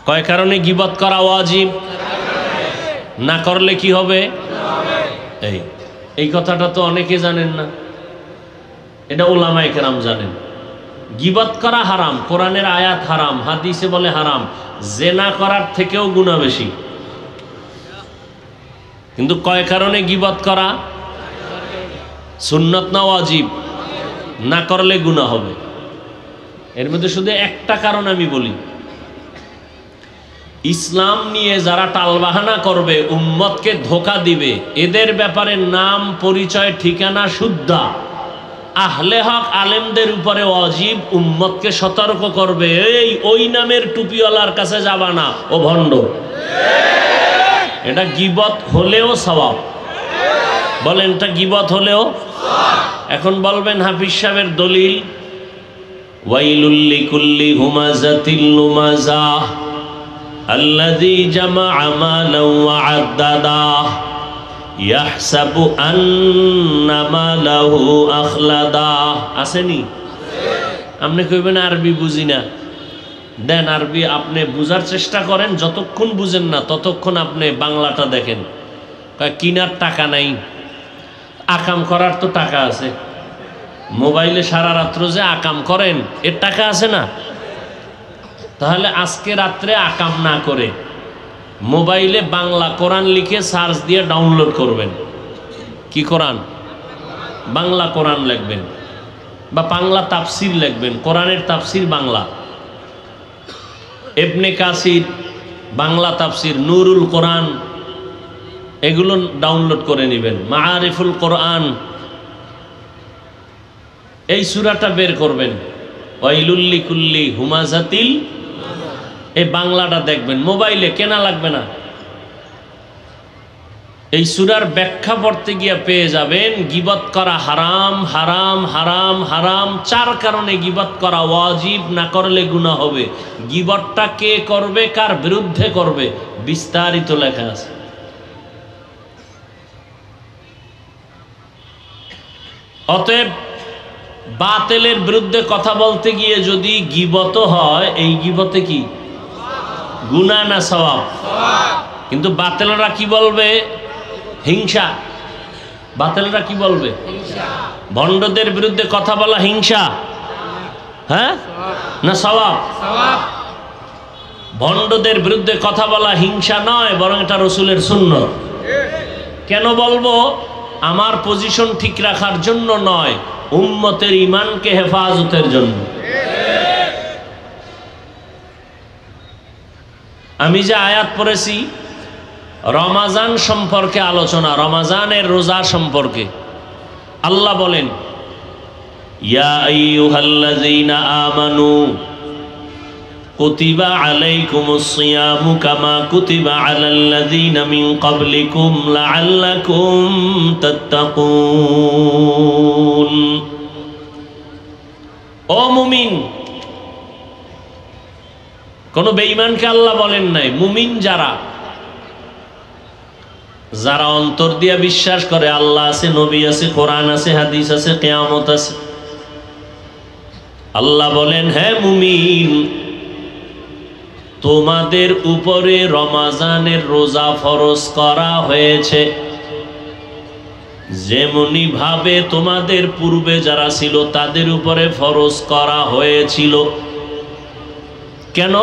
কয় কারণে গীবত করা ওয়াজিব? না করলে কি হবে? এই কথাটা তো অনেকে জানেন না, এটা উলামায়ে কেরাম জানেন। গীবত করা হারাম, কোরআনের আয়াত হারাম, হাদিসে বলে হারাম। জেনা করার থেকেও গুনাহ বেশি। কিন্তু কয় কারণে গীবত করা? সুন্নত না ওয়াজিব? না করলে গুনাহ হবে। এর মধ্যে শুধু একটা কারণ আমি বলি, ইসলাম নিয়ে যারা টালবাহানা করবে, উম্মতকে ধোঁকা দিবে, এদের ব্যাপারে নাম, পরিচয়, ঠিকানা শুদ্ধা। আহলে হক আলেমদের উপরে ওয়াজিব উম্মতকে সতর্ক করবে, এই ওই নামের টুপিওয়ালার কাছে যাবা না, ও ভণ্ড। এটা গীবত হলেও সওয়াব। বলেন, এটা গীবত হলেও। এখন বলবেন হাফিজ সাহেবের দলিল, ওয়াইলুল লিকুল্লি হুমাজাতিল লুমাজা আল্লাযী জামাআ মালান ওয়া আদ্দাদা ইয়াহসাবু আন্না মালাহু আখলাদা। আসেনি? আপনি কইবেন আরবি বুঝি না, দেন আরবি আপনি বুঝার চেষ্টা করেন, যতক্ষণ বুঝেন না ততক্ষণ আপনি বাংলাটা দেখেন। কিনার টাকা নাই, আকাম করার তো টাকা আছে। মোবাইলে সারা রাত্র যে আকাম করেন এর টাকা আছে না? তাহলে আজকে রাত্রে আকাম না করে মোবাইলে বাংলা কোরআন লিখে সার্চ দিয়ে ডাউনলোড করবেন। কি কোরআন? বাংলা কোরআন লিখবেন বা বাংলা তাফসির লিখবেন, কোরআনের তাফসির বাংলা, ইবনে কাসির বাংলা তাফসির, নুরুল কোরআন, এগুলো ডাউনলোড করে নেবেন। মাআরিফুল কোরআন, এই সূরাটা বের করবেন। ওয়াইলুল লিকুল্লি হুমাযাতিল, এই বাংলাটা দেখবেন, মোবাইলে কেনা লাগবে না। এই সূরার ব্যাখ্যা পড়তে গিয়ে পেয়ে যাবেন গীবত করা হারাম, হারাম, হারাম, হারাম। 4 কারণে গীবত করা ওয়াজিব, না করলে গুনাহ হবে। গীবতটা কে করবে, কার বিরুদ্ধে করবে, বিস্তারিত লেখা আছে। অতএব বাতিলের বিরুদ্ধে কথা বলতে গিয়ে যদি গীবত হয়, এই গীবতে কি গুনাহ না সওয়াব? কিন্তু বাতিলরা কি বলবে? হিংসা। বাতিলরা কি বলবে? ভণ্ডদের বিরুদ্ধে কথা বলা হিংসা, হ্যাঁ না সওয়াব? ভণ্ডদের বিরুদ্ধে কথা বলা হিংসা নয়, বরং এটা রাসূলের সুন্নাত। কেন বলবো? আমার পজিশন ঠিক রাখার জন্য নয়, উম্মতের ঈমানকে হেফাজতের জন্য। আমি যে আয়াত পড়েছি রমাজান সম্পর্কে আলোচনা, রমাজানের রোজা সম্পর্কে। আল্লাহ বলেন, ইয়া আইয়ুহাল্লাযীনা আমানু কুতিবা আলাইকুমুস সিয়ামু কামা কুতিবা আলাল্লাযীনা মিন ক্বাবলিকুম লাআল্লাকুম তাত্তাকুন। ও মুমিন, কোন বেঈমানকে আল্লাহ বলেন নাই, মুমিন যারা, যারা অন্তর দিয়া বিশ্বাস করে আল্লাহ আছে, নবী আছে, কোরআন আছে, হাদিস আছে, কিয়ামত আছে। আল্লাহ বলেন, হ্যাঁ মুমিন, তোমাদের উপরে রমাজানের রোজা ফরজ করা হয়েছে, যেমনি ভাবে তোমাদের পূর্বে যারা ছিল তাদের উপরে ফরজ করা হয়েছিল। কেন?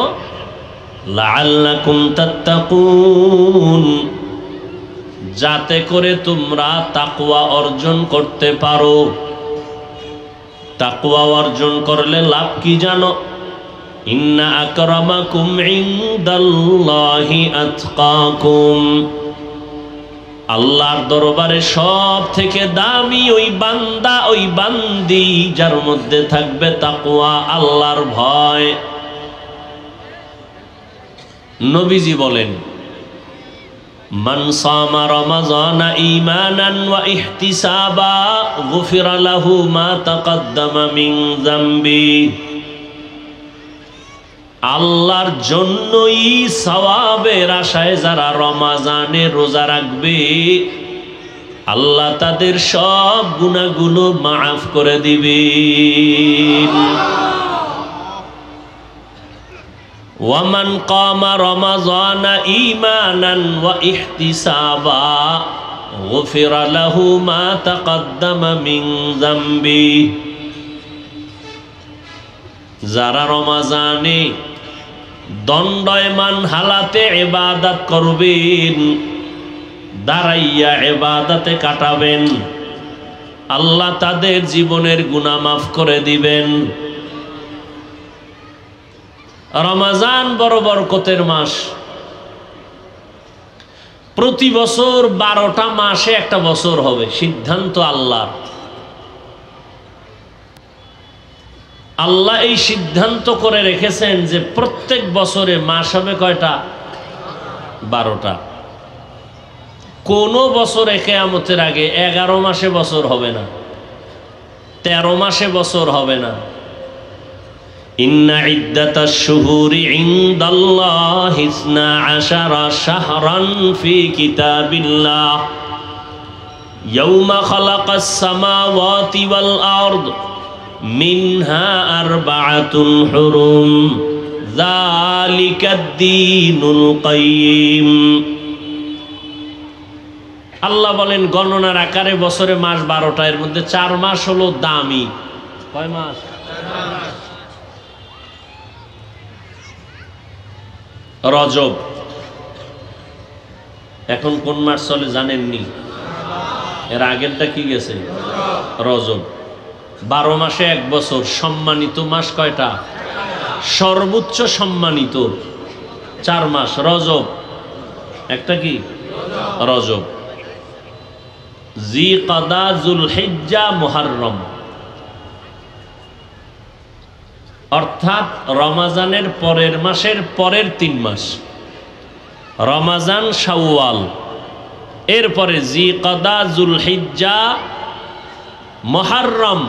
লাআল্লাকুম তাত্তাকুন, যাতে করে তোমরা তাকওয়া অর্জন করতে পারো। তাকওয়া অর্জন করলে লাভ কি জানো? ইন্না আকরামাকুম ইনদাল্লাহি আতকাকুম, আল্লাহর দরবারে সব থেকে দামি ওই বান্দা, ওই বান্দি যার মধ্যে থাকবে তাকওয়া, আল্লাহর ভয়। নবীজি বলেন, মান সামা রমাযানা ঈমানান ওয়া ইহতিসাবা গুফিরা লাহু মা তাকাদ্দামা মিন যামবি। আল্লাহর জন্যই সওয়াবের আশায় যারা রমাজানে রোজা রাখবে, আল্লাহ তাদের সব গুনাহগুলো মাফ করে দিবেন। ওয়ামান কামা রমাযানা ঈমানান ওয়া ইহতিসাবা গুফিরা লাহু মা তাকাদ্দামা মিন যামবি। যারা রমাজানে দণ্ডায়মান হালাতে ইবাদত করবেন, দাঁড়াইয়া ইবাদতে কাটাবেন, আল্লাহ তাদের জীবনের গুনাহ মাফ করে দিবেন। রমাজান বড় বরকতের মাস। প্রতি বছর 12টা মাসে একটা বছর হবে, সিদ্ধান্ত আল্লাহর। আল্লাহ এই সিদ্ধান্ত করে রেখেছেন যে প্রত্যেক বছরে মাস হবে কয়টা? 12টা। কোন বছরে কিয়ামতের আগে 11 মাসে বছর হবে না, 13 মাসে বছর হবে না, ইন্না ইদ্দাতাশ শুহুরি ইনদাল্লাহি 12 শাহরান ফি কিতাবিল্লাহ ইয়াওমা খালাকাস সামাওয়াতি ওয়াল আরদ মিনহা আরবাআতুন হুরুম যালিকাদ দীনুল কাইয়্যিম। আল্লাহ বলেন গণনার আকারে বছরে মাস 12টা, এর মধ্যে 4 মাস হলো দামি। কয় মাস? রজব। এখন কোন মাস চলে জানেননি? এর আগেরটা কি গেছে? রজব। 12 মাসে 1 বছর। সম্মানিত মাস কয়টা? সর্বোচ্চ সম্মানিত 4 মাস। রজব একটা কি? রজব। জিকাদা, যুলহিজ্জা, মুহররম, অর্থাৎ রমাজানের পরের মাসের পরের 3 মাস। রমাজান, শাওয়াল, এরপরে জিকাদা, যুলহিজ্জা, মুহররম।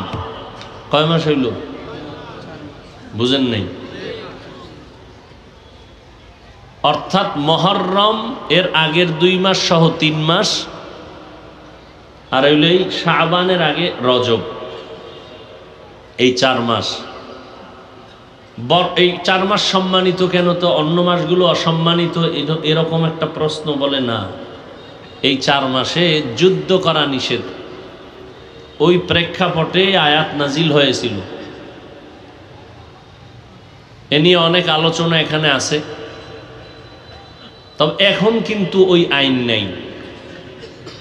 কয় মাস হইল? বুঝেন নাই? অর্থাৎ মুহররম এর আগের 2 মাস সহ 3 মাস, আর হইল এই শাবানের আগে রজব। এই 4 মাস। এই 4 মাস সম্মানিত কেন, তো অন্য মাসগুলো অসম্মানিত, এরকম একটা প্রশ্ন বলে না। এই 4 মাসে যুদ্ধ করা নিষেধ। ওই প্রেক্ষাপটে আয়াত নাজিল হয়েছিল। এ নিয়ে অনেক আলোচনা এখানে আছে। তবে এখন কিন্তু ওই আইন নেই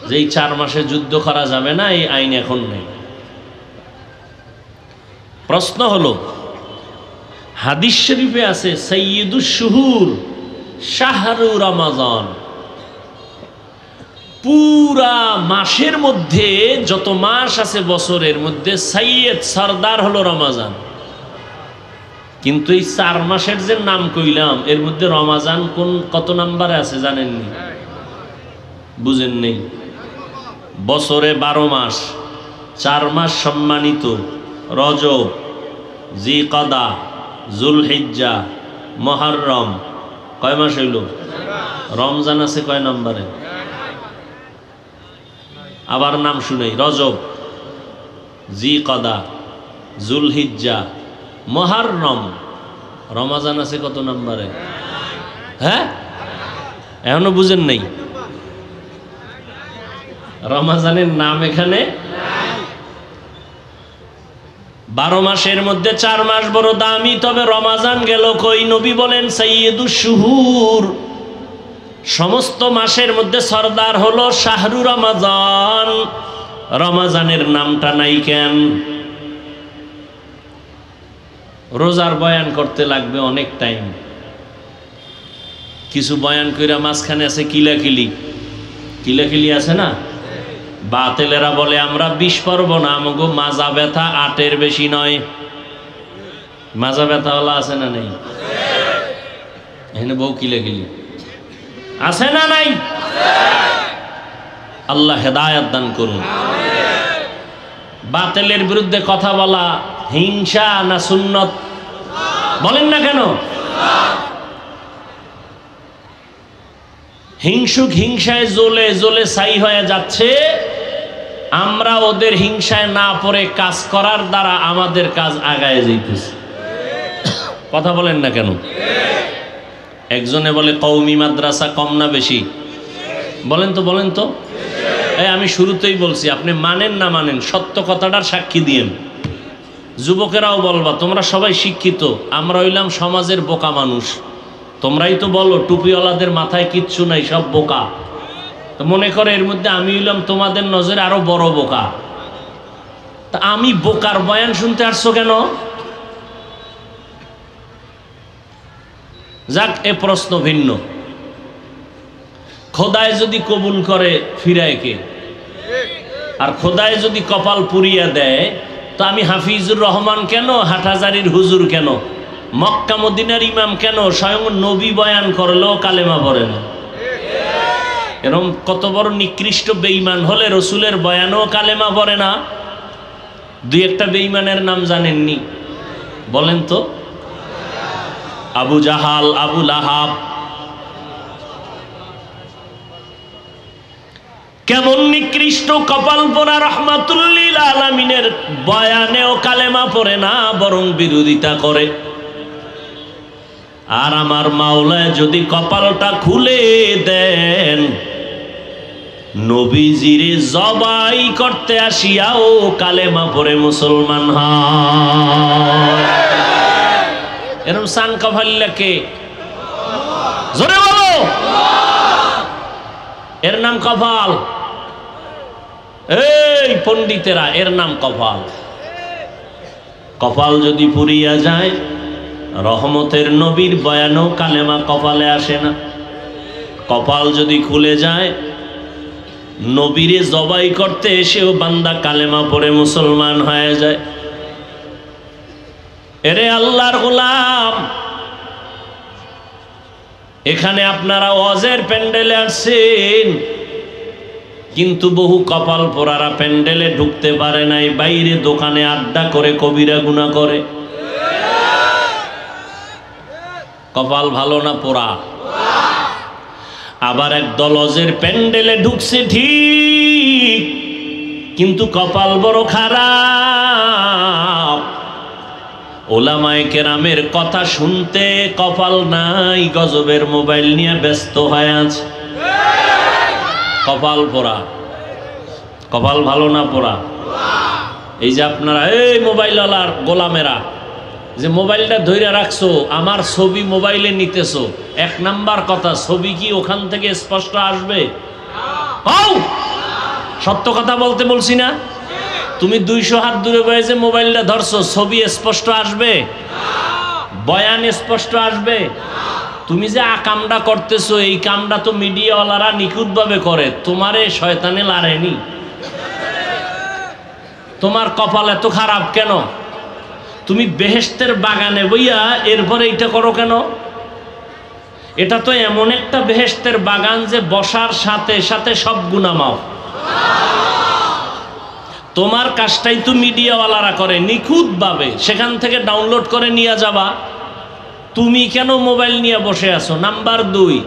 যে এই 4 মাসে যুদ্ধ করা যাবে না, এই আইন এখন নেই। প্রশ্ন হলো, হাদিস শরীফে আছে সাইয়্যিদুশ শুহুর শাহরু রমাজান। পুরা মাসের মধ্যে যত মাস আছে বছরের মধ্যে সাইয়্যিদ, সরদার হলো রমাজান। কিন্তু এই 4 মাসের যে নাম কইলাম, এর মধ্যে রমাজান কত নাম্বারে আছে জানেননি? বুঝেন নেই? বছরে 12 মাস, 4 মাস সম্মানিত, রজব, জিকাদা, যুলহিজ্জা, মুহররম। কয় মাস হইল? রমজান আছে কয় নম্বরে? আবার নাম শুনেই, রজব, জিকাদা, যুলহিজ্জা, মুহররম। রমজান আছে কত নম্বরে? হ্যাঁ, এখনো বুঝেন নাই? রমজানের নাম এখানে। 12 মাসের মধ্যে 4 মাস বড় দামি, তবে রমজান গেল কই? নবী বলেন সাইয়্যিদুশ শুহুর, সমস্ত মাসের মধ্যে সরদার হলো শাহরু রমাজান। রমাজানের নামটা নাই কেন? রোজার বয়ান করতে লাগবে অনেক টাইম। কিছু বয়ান কইরা মাঝখানে আছে কিলাকিলি। কিলাকিলি আছে না? বাতেলেরা বলে আমরা 20 পর্ব না, আমগো মাজা ব্যথা 8-এর বেশি নয়। মাজা ব্যথা ওলা আছে না নেই? এখানে বউ কিলাকিলি আছে না নাই? আল্লাহ হেদায়েত দান করুন। বাতেলের বিরুদ্ধে কথা বলা হিংসা না সুন্নত? বলেন না কেন? হিংসুক হিংসায় জ্বলে জ্বলে ছাই হয়ে যাচ্ছে। আমরা ওদের হিংসায় না পড়ে কাজ করার দ্বারা আমাদের কাজ আগায় যাইতেছে। কথা বলেন না কেন? একজনে বলে কওমি মাদ্রাসা কম না বেশি? বলেন তো, বলেন তো। আমি শুরুতেই বলছি, আপনি মানেন না মানেন, সত্য কথাটার সাক্ষী দিয়েন। যুবকেরাও বলবা তোমরা সবাই শিক্ষিত, আমরা হইলাম সমাজের বোকা মানুষ। তোমরাই তো বলো টুপিওয়ালাদের মাথায় কিচ্ছু নাই, সব বোকা। তো মনে করে এর মধ্যে আমি হইলাম তোমাদের নজরে আরো বড় বোকা। তা আমি বোকার বয়ান শুনতে আসছো কেন? যাক, এ প্রশ্ন ভিন্ন। খোদায় যদি কবুল করে ফিরায় কে? আর খোদায় যদি কপাল পুরিয়া দেয়, তো আমি হাফিজুর রহমান কেন, হাটহাজারির হুজুর কেন, মক্কা মদিনার ইমাম কেন, স্বয়ং নবী বয়ান করলেও কালেমা পড়ে না? এরকম কত বড় নিকৃষ্ট বেঈমান হলে রসুলের বয়ানও কালেমা পড়ে না? 2-1টা বেঈমানের নাম জানেননি? বলেন তো। আবু জাহাল, আবু লাহাব। কেমন নিকৃষ্ট কপাল পোড়া রাহমাতুল লিল আলামিনের বয়ানেও কালেমা পড়ে না, বরং বিরোধিতা করে। আর আমার মাওলা যদি কপালটা খুলে দেন, নবীজিরে জবাই করতে আসিয়াও কালেমা পড়ে মুসলমান হয়। এরকম সান কপাল্লাকে জোরে বলো, এর নাম কপাল। এই পণ্ডিতেরা, এর নাম কপাল। কপাল যদি পুড়িয়া যায়, রহমতের নবীর বয়ানও কালেমা কপালে আসে না। কপাল যদি খুলে যায়, নবীরে জবাই করতে এসেও বান্দা কালেমা পড়ে মুসলমান হয়ে যায়। এরে আল্লাহর গোলাম, এখানে আপনারা ওয়াজের প্যান্ডেলে আসছেন, কিন্তু বহু কপাল পোড়ারা প্যান্ডেলে ঢুকতে পারে নাই, বাইরে দোকানে আড্ডা করে কবিরা গুনাহ করে। কপাল ভালো না পোড়া? আবার একদল ওয়াজের প্যান্ডেলে ঢুকছে ঠিক, কিন্তু কপাল বড় খারাপ। ওলামায়ে কেরামের কথা শুনতে কপাল নাই, গজবের মোবাইল নিয়ে ব্যস্ত হয়ে আছে। কপাল পোড়া। কপাল ভালো না পোড়া? এই যে আপনারা এই মোবাইলওয়ালার গোলামেরা যে মোবাইলটা ধরে রাখছো, আমার ছবি মোবাইলে নিতেছো, এক নাম্বার কথা, ছবি কি ওখান থেকে স্পষ্ট আসবে? সত্য কথা বলতে বলছি না? তুমি 200 হাত দূরে বয়ে যে মোবাইলটা ধরছো, ছবি স্পষ্ট আসবে? বয়ান স্পষ্ট আসবে? তুমি যে কামটা করতেছো, এই কামটা তো মিডিয়াওয়ালারা নিখুঁতভাবে করে, তোমারে শয়তানে লাড়েনি। তোমার কপাল এত খারাপ কেন? তুমি বেহেশতের বাগানে বইয়া এরপরে এটা করো কেন? এটা তো এমন একটা বেহেশতের বাগান যে বসার সাথে সাথে সব গুনাহ মাফ। তোমার কাজটাই তো মিডিয়াওয়ালারা করে নিখুঁতভাবে, সেখান থেকে ডাউনলোড করে নিয়ে যাবা। তুমি কেন মোবাইল নিয়ে বসে আছো? নাম্বার 2,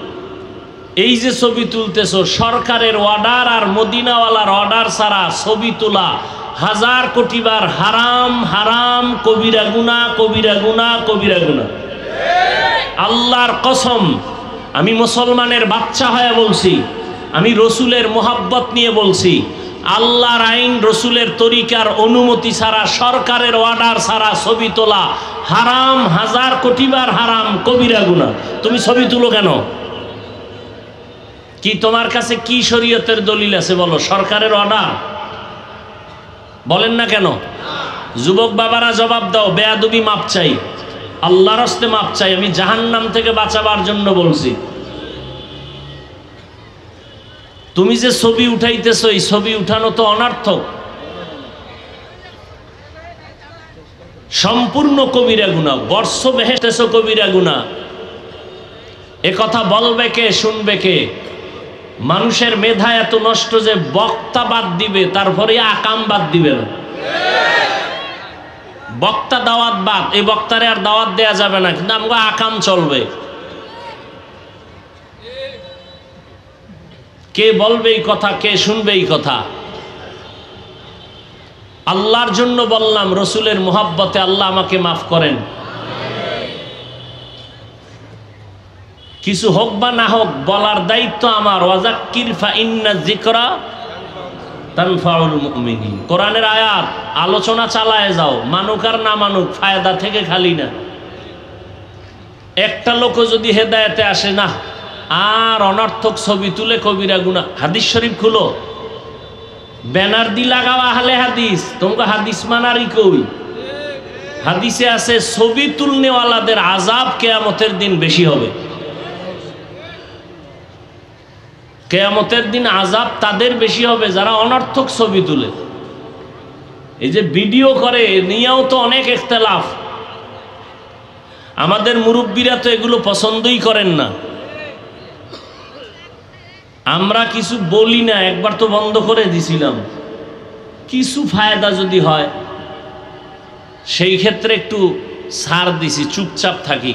এই যে ছবি তুলতেছো, সরকারের অর্ডার আর মদিনাওয়ালার অর্ডার ছাড়া ছবি তোলা 1000 কোটি বার হারাম। হারাম, কবিরা গুনাহ, কবিরা গুনাহ, কবিরা গুনাহ। আল্লাহর কসম, আমি মুসলমানের বাচ্চা হয়ে বলছি, আমি রসুলের মোহাব্বত নিয়ে বলছি, আল্লাহর আইন, রসুলের তরিকার অনুমতি ছাড়া, সরকারের অর্ডার ছাড়া ছবি তোলা হারাম, 1000 কোটি বার হারাম, কবিরা গুনাহ। তুমি ছবি তুলো কেন? কি তোমার কাছে কি শরীয়তের দলিল আছে বলো? সরকারের অর্ডার? বলেন না কেন? যুবক বাবারা জবাব দাও, বেয়াদবি মাপ চাই, আল্লাহর হস্তে মাপ চাই, আমি জাহান্নাম থেকে বাঁচাবার জন্য বলছি। তুমি যে ছবি উঠাইতেছো, এই ছবি উঠানো তো অনর্থক, সম্পূর্ণ কবিরা গুনাহ। বর্ষ বেহেশতেছো কবিরা গুনাহ। এ কথা বলবে কে, শুনবে কে? মানুষের মেধা এত নষ্ট যে বক্তা বাদ দিবে, তারপরে আকাম বাদ দিবে না। বক্তা দাওয়াত বাদ, এই বক্তারে আর দাওয়াত দেয়া যাবে না, কিন্তু আমরা আকাম চলবে। কে বলবে এই কথা, কে শুনবে এই কথা? আল্লাহর জন্য বললাম, রসুলের মোহাব্বতে আল্লাহ আমাকে মাফ করেন। কিছু হোক বা না হোক, বলার দায়িত্ব আমার। ওয়াজাক্কির ফাইন্না যিকরা তানফাউল মুমিনিন। কোরআনের আয়াত, আলোচনা চালায় যাও, মানুক আর না মানুক, ফায়দা থেকে খালি না। একটা লোক যদি হেদায়েতে আসে না, আর অনর্থক ছবি তুলে কবিরা গুনাহ। হাদিস শরীফ খুলো, ব্যানার দি লাগাও আহলে হাদিস, তোমাকে হাদিস মানারই কই? হাদিসে আছে ছবি তুলনেওয়ালাদের আযাব কিয়ামতের দিন বেশি হবে। কিয়ামতের দিন আযাব তাদের বেশি হবে যারা অনর্থক ছবি তুলে। এই যে ভিডিও করে, নিয়েও তো অনেক ইখতিলাফ। আমাদের মুরব্বীরা তো এগুলো পছন্দই করেন না। আমরা কিছু বলি না, একবার তো বন্ধ করে দিছিলাম। কিছু ফায়দা যদি হয় সেই ক্ষেত্রে একটু ছাড় দিছি, চুপচাপ থাকি।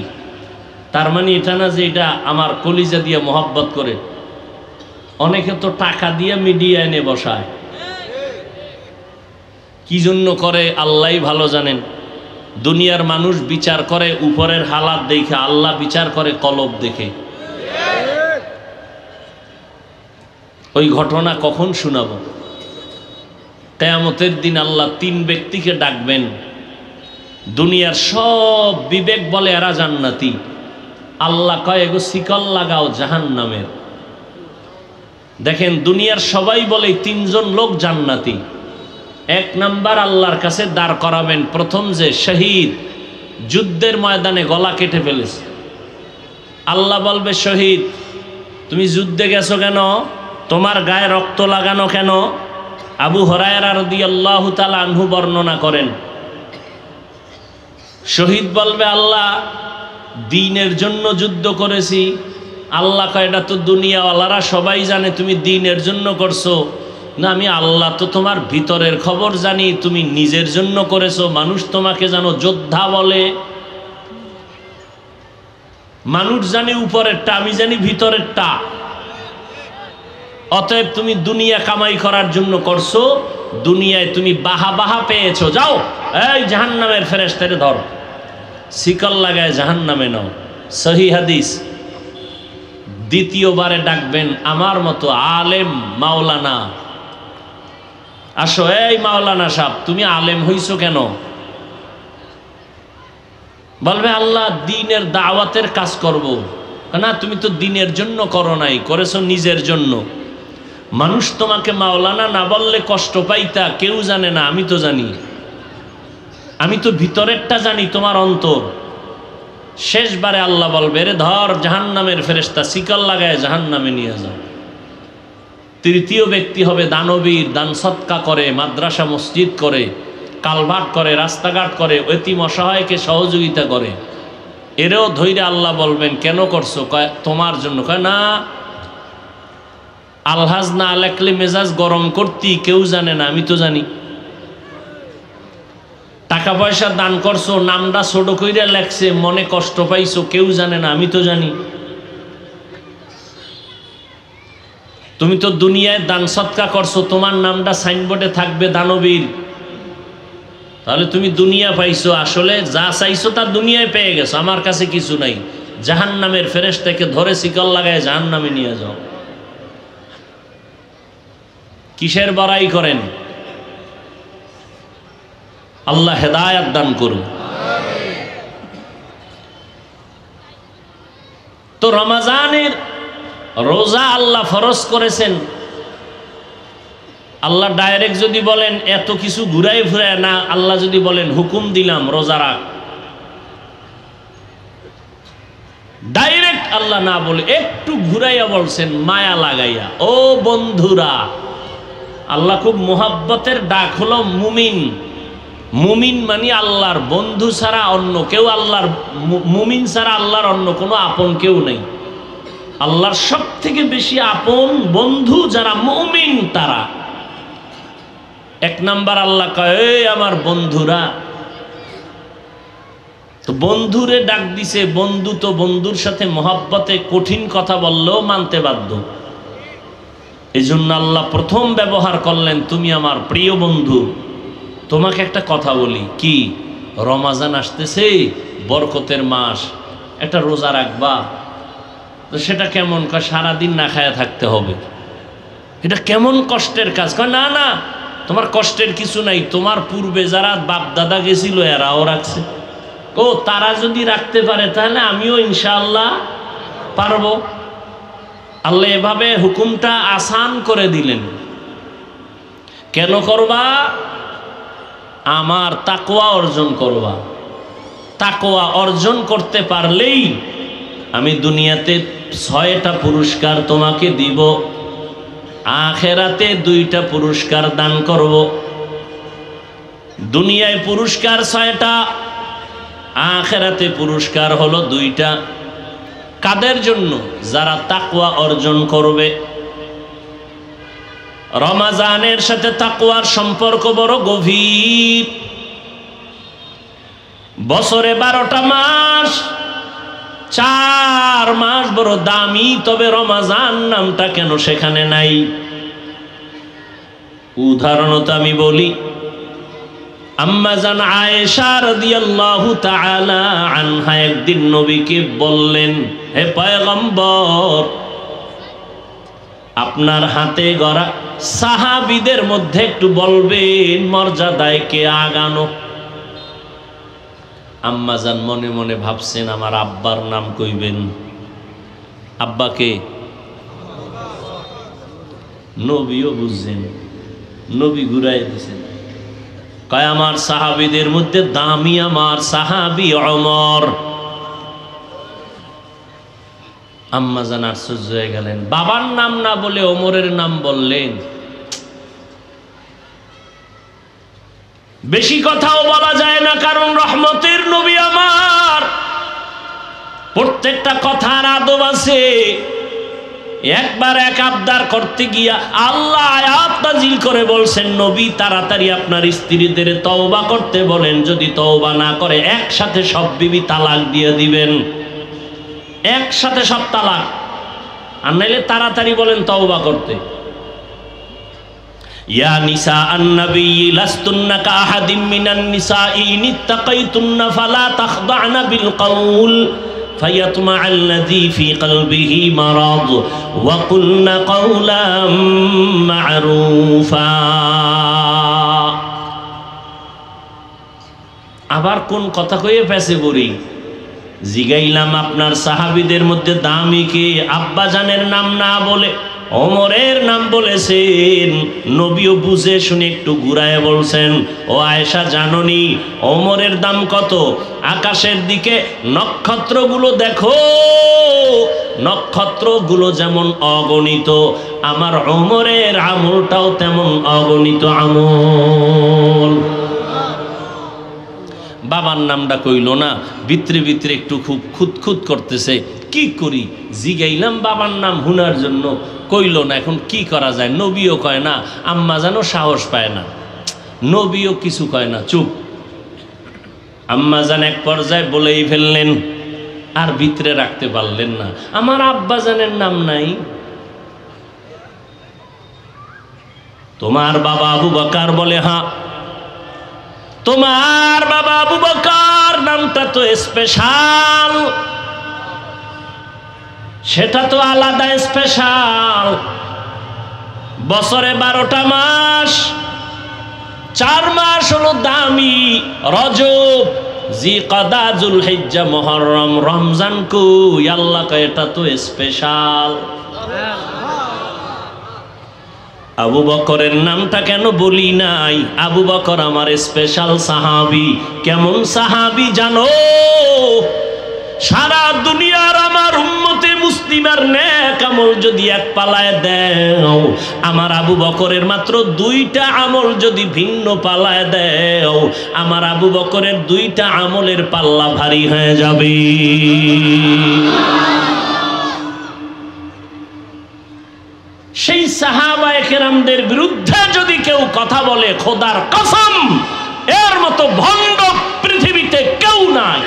তার মানে এটা না যে এটা আমার কলিজা দিয়ে মহব্বত করে। অনেকে তো টাকা দিয়ে মিডিয়া এনে বসায়, কি জন্য করে আল্লাহই ভালো জানেন। দুনিয়ার মানুষ বিচার করে উপরের হালাত দেখে, আল্লাহ বিচার করে কলব দেখে। ওই ঘটনা কখন শোনাবো? কিয়ামতের দিন আল্লাহ 3 ব্যক্তিকে ডাকবেন। দুনিয়ার সব বিবেক বলে এরা জান্নাতি, আল্লাহ কয় এগো শিকল লাগাও জাহান্নামের। দেখেন দুনিয়ার সবাই বলে 3 জন লোক জান্নাতি। 1 নাম্বার আল্লাহর কাছে দাঁড় করাবেন, প্রথম যে শহীদ, যুদ্ধের ময়দানে গলা কেটে ফেলেছে। আল্লাহ বলবে, শহীদ তুমি যুদ্ধে গেছো কেন? তোমার গায়ে রক্ত লাগানো কেন? আবু হুরায়রা রাদিয়াল্লাহু তাআলা আনহু বর্ণনা করেন, শহীদ বলবে, আল্লাহ দ্বীনের জন্য যুদ্ধ করেছি। আল্লাহ কয়, এটা তো দুনিয়াওয়ালারা সবাই জানে তুমি দ্বীনের জন্য করছো। না, আমি আল্লাহ তো তোমার ভিতরের খবর জানি, তুমি নিজের জন্য করেছো। মানুষ তোমাকে জানো যোদ্ধা বলে, মানুষ জানি উপরেরটা, আমি জানি ভিতরেরটা। অতএব তুমি দুনিয়া কামাই করার জন্য করছো, দুনিয়ায় তুমি বাহা বাহা পেয়েছো। যাও এই জাহান্নামের ফেরেশতারে ধর, শিকল লাগায় জাহান্নামে নাও। সহিহ হাদিস। দ্বিতীয়বারে ডাকবেন আমার মতো আলেম মাওলানা, আসো। এই মাওলানা সাহেব তুমি আলেম হইছো কেন? বলবে, আল্লাহ দ্বীনের দাওয়াতের কাজ করব। না, তুমি তো দ্বীনের জন্য করো নাই, করেছো নিজের জন্য। মানুষ তোমাকে মাওলানা না বললে কষ্ট পাইতা, কেউ জানে না, আমি তো জানি। আমি তো ভিতরেরটা জানি, তোমার অন্তর। শেষবারে আল্লাহ বলবে, রে ধর জাহান্নামের ফেরেশতা, শিকল লাগায় জাহান্নামে নিয়ে যাও। তৃতীয় ব্যক্তি হবে দানবীর, দান সৎকা করে, মাদ্রাসা মসজিদ করে, কালভার্ট করে, রাস্তাঘাট করে, এতিম অসহায়কে সহযোগিতা করে। এরেও ধৈর্য আল্লাহ বলবেন, কেন করছো? কয় তোমার জন্য। কয় না, আলহাজ না লেখলে মেজাজ গরম করতি, কেউ জানে না, আমি তো জানি। টাকা পয়সা দান করছো, নামটা ছোট কইরা লেখছে, মনে কষ্ট পাইছো, কেউ জানে না, আমি তো জানি। তুমি তো দুনিয়ায় দান সৎকা করছো, তোমার নামটা সাইনবোর্ডে থাকবে দানবীর। তাহলে তুমি দুনিয়া পাইছো, আসলে যা চাইছো তা দুনিয়ায় পেয়ে গেছো, আমার কাছে কিছু নাই। জাহান্নামের ফেরেশতাকে ধরে শিকল লাগায় জাহান্নামে নিয়ে যাও। কিসের বড়াই করেন? আল্লাহ হেদায়েত দান করুন। তো রমজানের রোজা আল্লাহ ফরজ করেছেন। আল্লাহ ডাইরেক্ট যদি বলেন এত কিছু ঘুরাই ফিরায় না, আল্লাহ যদি বলেন হুকুম দিলাম রোজা রাখ, ডাইরেক্ট আল্লাহ না বলে একটু ঘুরাইয়া বলছেন মায়া লাগাইয়া, ও বন্ধুরা। আল্লাহ খুব মোহাব্বতের ডাক হলো মুমিন। মুমিন মানে আল্লাহর বন্ধু ছাড়া অন্য কেউ, আল্লাহর মুমিন ছাড়া আল্লাহর অন্য কোনো আপন কেউ নেই। আল্লাহর সব থেকে বেশি আপন বন্ধু যারা মুমিন তারা। 1 নাম্বার আল্লাহ কয়, এই আমার বন্ধুরা। তো বন্ধুরে ডাক দিছে, বন্ধু তো বন্ধুর সাথে মহব্বতে কঠিন কথা বললেও মানতে বাধ্য। এই জন্য আল্লাহ প্রথম ব্যবহার করলেন, তুমি আমার প্রিয় বন্ধু। তোমাকে একটা কথা বলি, কি? রমাজান আসতেছে, বরকতের মাস, একটা রোজা রাখবা। তো সেটা কেমন? কয় সারাদিন না খায়া থাকতে হবে। এটা কেমন কষ্টের কাজ? কয় না না, তোমার কষ্টের কিছু নাই, তোমার পূর্বে যারা বাপ দাদা গেছিল এরাও রাখছে। ও তারা যদি রাখতে পারে তাহলে আমিও ইনশাআল্লাহ পারবো। আল্লাহ এভাবে হুকুমটা আসান করে দিলেন। কেন করবা? আমার তাকওয়া অর্জন করবা। তাকওয়া অর্জন করতে পারলেই আমি দুনিয়াতে 6টা পুরস্কার তোমাকে দিব, আখেরাতে 2টা পুরস্কার দান করব। দুনিয়ায় পুরস্কার 6টা, আখেরাতে পুরস্কার হলো 2টা। কাদের জন্য? যারা তাকওয়া অর্জন করবে। রমজানের সাথে তাকওয়ার সম্পর্ক বড় গভীর। বছরে 12টা মাস, 4 মাস বড় দামি, তবে রমাজান নামটা কেন সেখানে নাই? উদাহরণত আমি বলি, আম্মাজান আয়েশা রাদিয়াল্লাহু তাআলা আনহা একদিন নবীকে বললেন, হে পয়গম্বর, আপনার হাতে গড়া সাহাবীদের মধ্যে একটু বলবেন মর্যাদায় কে আগানো। আম্মাজান মনে মনে ভাবছেন আমার আব্বার নাম কইবেন। আব্বাকে নবীও বুঝছেন, নবী ঘুরাই দিয়েছেন, কয় আমার সাহাবীদের মধ্যে দামি আমার সাহাবী ওমর। আম্মাজান আশ্চর্য হয়ে গেলেন, বাবার নাম না বলে ওমরের নাম বললেন। বেশি কথাও বলা যায় না, কারণ রহমতের নবী আমার, প্রত্যেকটা কথার আদব আছে। একবার এক আবদার করতে গিয়া আল্লাহ আয়াত নাযিল করে বলছেন, নবী তাড়াতাড়ি আপনার স্ত্রীদের তওবা করতে বলেন, যদি তওবা না করে একসাথে সব বিবি তালাক দিয়ে দিবেন, একসাথে সব তালাক, আর নাইলে তাড়াতাড়ি বলেন তওবা করতে। ইয়া নিসা আন-নবী লাস্তুন্না কাআহাদিম মিনান নিসাই ইনিত্তাকাইতুন্না ফালা তাখদা'না বিল কওল فيطمع الذي في قلبه مرض وقلن قولا معروفا। আবার কোন কথা কইয়ে ফেসে পড়ি, জিগাইলাম আপনার সাহাবীদের মধ্যে দামি কে? আব্বাজানের নাম না বলে ওমরের নাম বলেছেন। নবীও বুঝে শুনে একটু ঘুরায় বলছেন, ও আয়েশা জাননি ওমরের দাম কত? আকাশের দিকে নক্ষত্রগুলো দেখো, নক্ষত্রগুলো যেমন অগণিত, আমার ওমরের আমলটাও তেমন অগণিত আমল। বাবার নামটা কইল না, ভিতরে ভিতরে একটু খুব খুঁতখুত করতেছে, কি করি? জিগাইলাম বাবার নাম হুনার জন্য, কইল না, এখন কি করা যায়? নবীও কয় না, আম্মাজানও সাহস পায় না, নবীও কিছু কয় না, চুপ। আম্মাজান এক পর্যায়ে বলেই ফেললেন, আর ভিতরে রাখতে পারলেন না, আমার আব্বাজানের নাম নাই? তোমার বাবা আবু বকর? বলে হ্যাঁ। তোমার বাবা আবু বকর নামটা তো স্পেশাল, সেটা তো আলাদা স্পেশাল। বছরে 12টা মাস, 4 মাস হলো দামি, রজব, জিকদা, যুলহিজ্জা, মুহররম, রমজান কই? আল্লাহ কয় এটা তো স্পেশাল। আবু বকরের নামটা কেন বলি নাই? আবু বকর আমার স্পেশাল সাহাবী। কেমন সাহাবী জানো? সারা দুনিয়ার আমার উম্মতে মুসলিমার নেক আমল যদি এক পালায় দেও, আমার আবু বকরের মাত্র 2টা আমল যদি ভিন্ন পালায় দেও, আমার আবু বকরের 2টা আমলের পাল্লা ভারী হয়ে যাবে। সেই সাহাবায়ে কেরামদের বিরুদ্ধে যদি কেউ কথা বলে, খোদার কসম এর মতো ভণ্ড পৃথিবীতে কেউ নাই।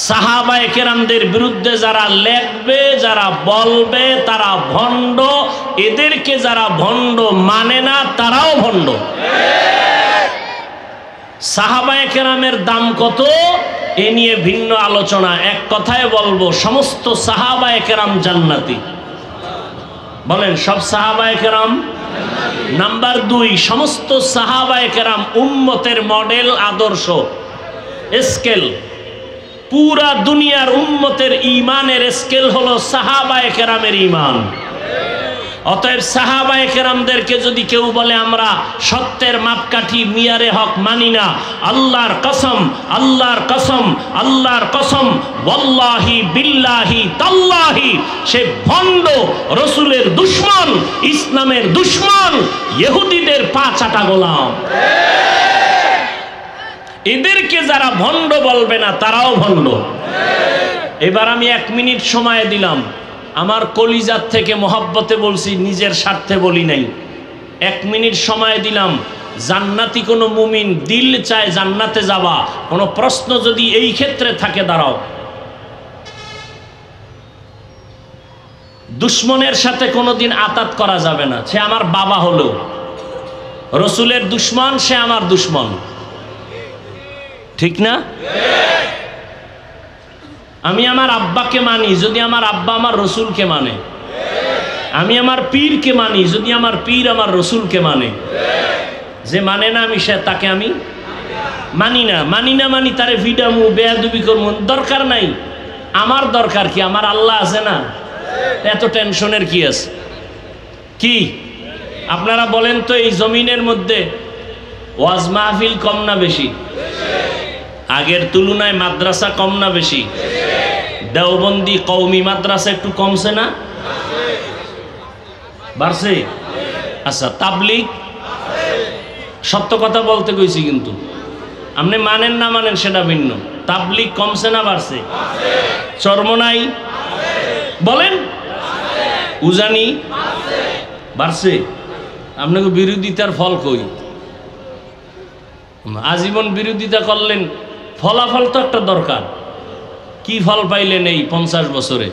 সাহাবায়ে কেরামদের বিরুদ্ধে যারা লেখবে, যারা বলবে, তারা ভণ্ড। এদেরকে যারা ভণ্ড মানে না, তারাও ভণ্ড। সাহাবায়ে কেরামের দাম কত এ নিয়ে ভিন্ন আলোচনা। এক কথায় বলবো, সমস্ত সাহাবায়ে কেরাম জান্নাতি। বলেন সব সাহাবায়ে কেরাম? নাম্বার 2, সমস্ত সাহাবায়ে কেরাম উম্মতের মডেল, আদর্শ, স্কেল। পুরা দুনিয়ার উম্মতের ঈমানের স্কেল হলো সাহাবায়ে কেরামের ঈমান। অতএব সাহাবায়ে কেরামদেরকে যদি কেউ বলে আমরা সত্যের মাপকাঠি মিয়ারে হক মানি না, আল্লাহর কসম, আল্লাহর কসম, আল্লাহর কসম, ওয়াল্লাহি বিল্লাহি তাল্লাহি, সে ভণ্ড, রসুলের দুশমন, ইসলামের দুশমন, ইহুদিদের পা চাটা গোলাম। এদেরকে যারা ভণ্ড বলবে না, তারাও ভণ্ড। এবার আমি 1 মিনিট সময় দিলাম, আমার কলিজার থেকে মহব্বতে বলছি, নিজের স্বার্থে বলি নাই। 1 মিনিট সময় দিলাম, জান্নাতি কোনো মুমিন দিল চায় জান্নাতে যাওয়া, কোনো প্রশ্ন যদি এই ক্ষেত্রে থাকে, দাঁড়াও, দুশ্মনের সাথে কোনোদিন আতাত করা যাবে না। সে আমার বাবা হলো, রসুলের দুশ্মন, সে আমার দুশ্মন, ঠিক না? আমি আমার আব্বাকে মানি যদি আমার আব্বা আমার রসুলকে মানে, আমি আমার পীরকে মানি যদি আমার পীর আমার রসুলকে মানে। যে মানে না আমি সে তাকে আমি মানি না, মানি তারে ভিডামু বেয়াদবি করবো, দরকার নাই। আমার দরকার কি? আমার আল্লাহ আছে না, এত টেনশনের কি আছে? কি আপনারা বলেন তো, এই জমিনের মধ্যে ওয়াজ মাহফিল কম না বেশি? আগের তুলনায় মাদ্রাসা কম না বেশি? দেওবন্দি কওমি মাদ্রাসা একটু কমছে না, বাড়ছে? আচ্ছা, তাবলিগ, সত্য কথা বলতে কইছি, কিন্তু আপনি মানেন না মানেন সেটা ভিন্ন। তাবলিগ কমছে না বাড়ছে? চরমনাই বলেন, উজানি বাড়ছে? আপনাকে বিরোধিতার ফল কই? আজীবন বিরোধিতা করলেন, ফলাফল তো একটা দরকার। কি ফল পাইলেন এই 50 বছরে?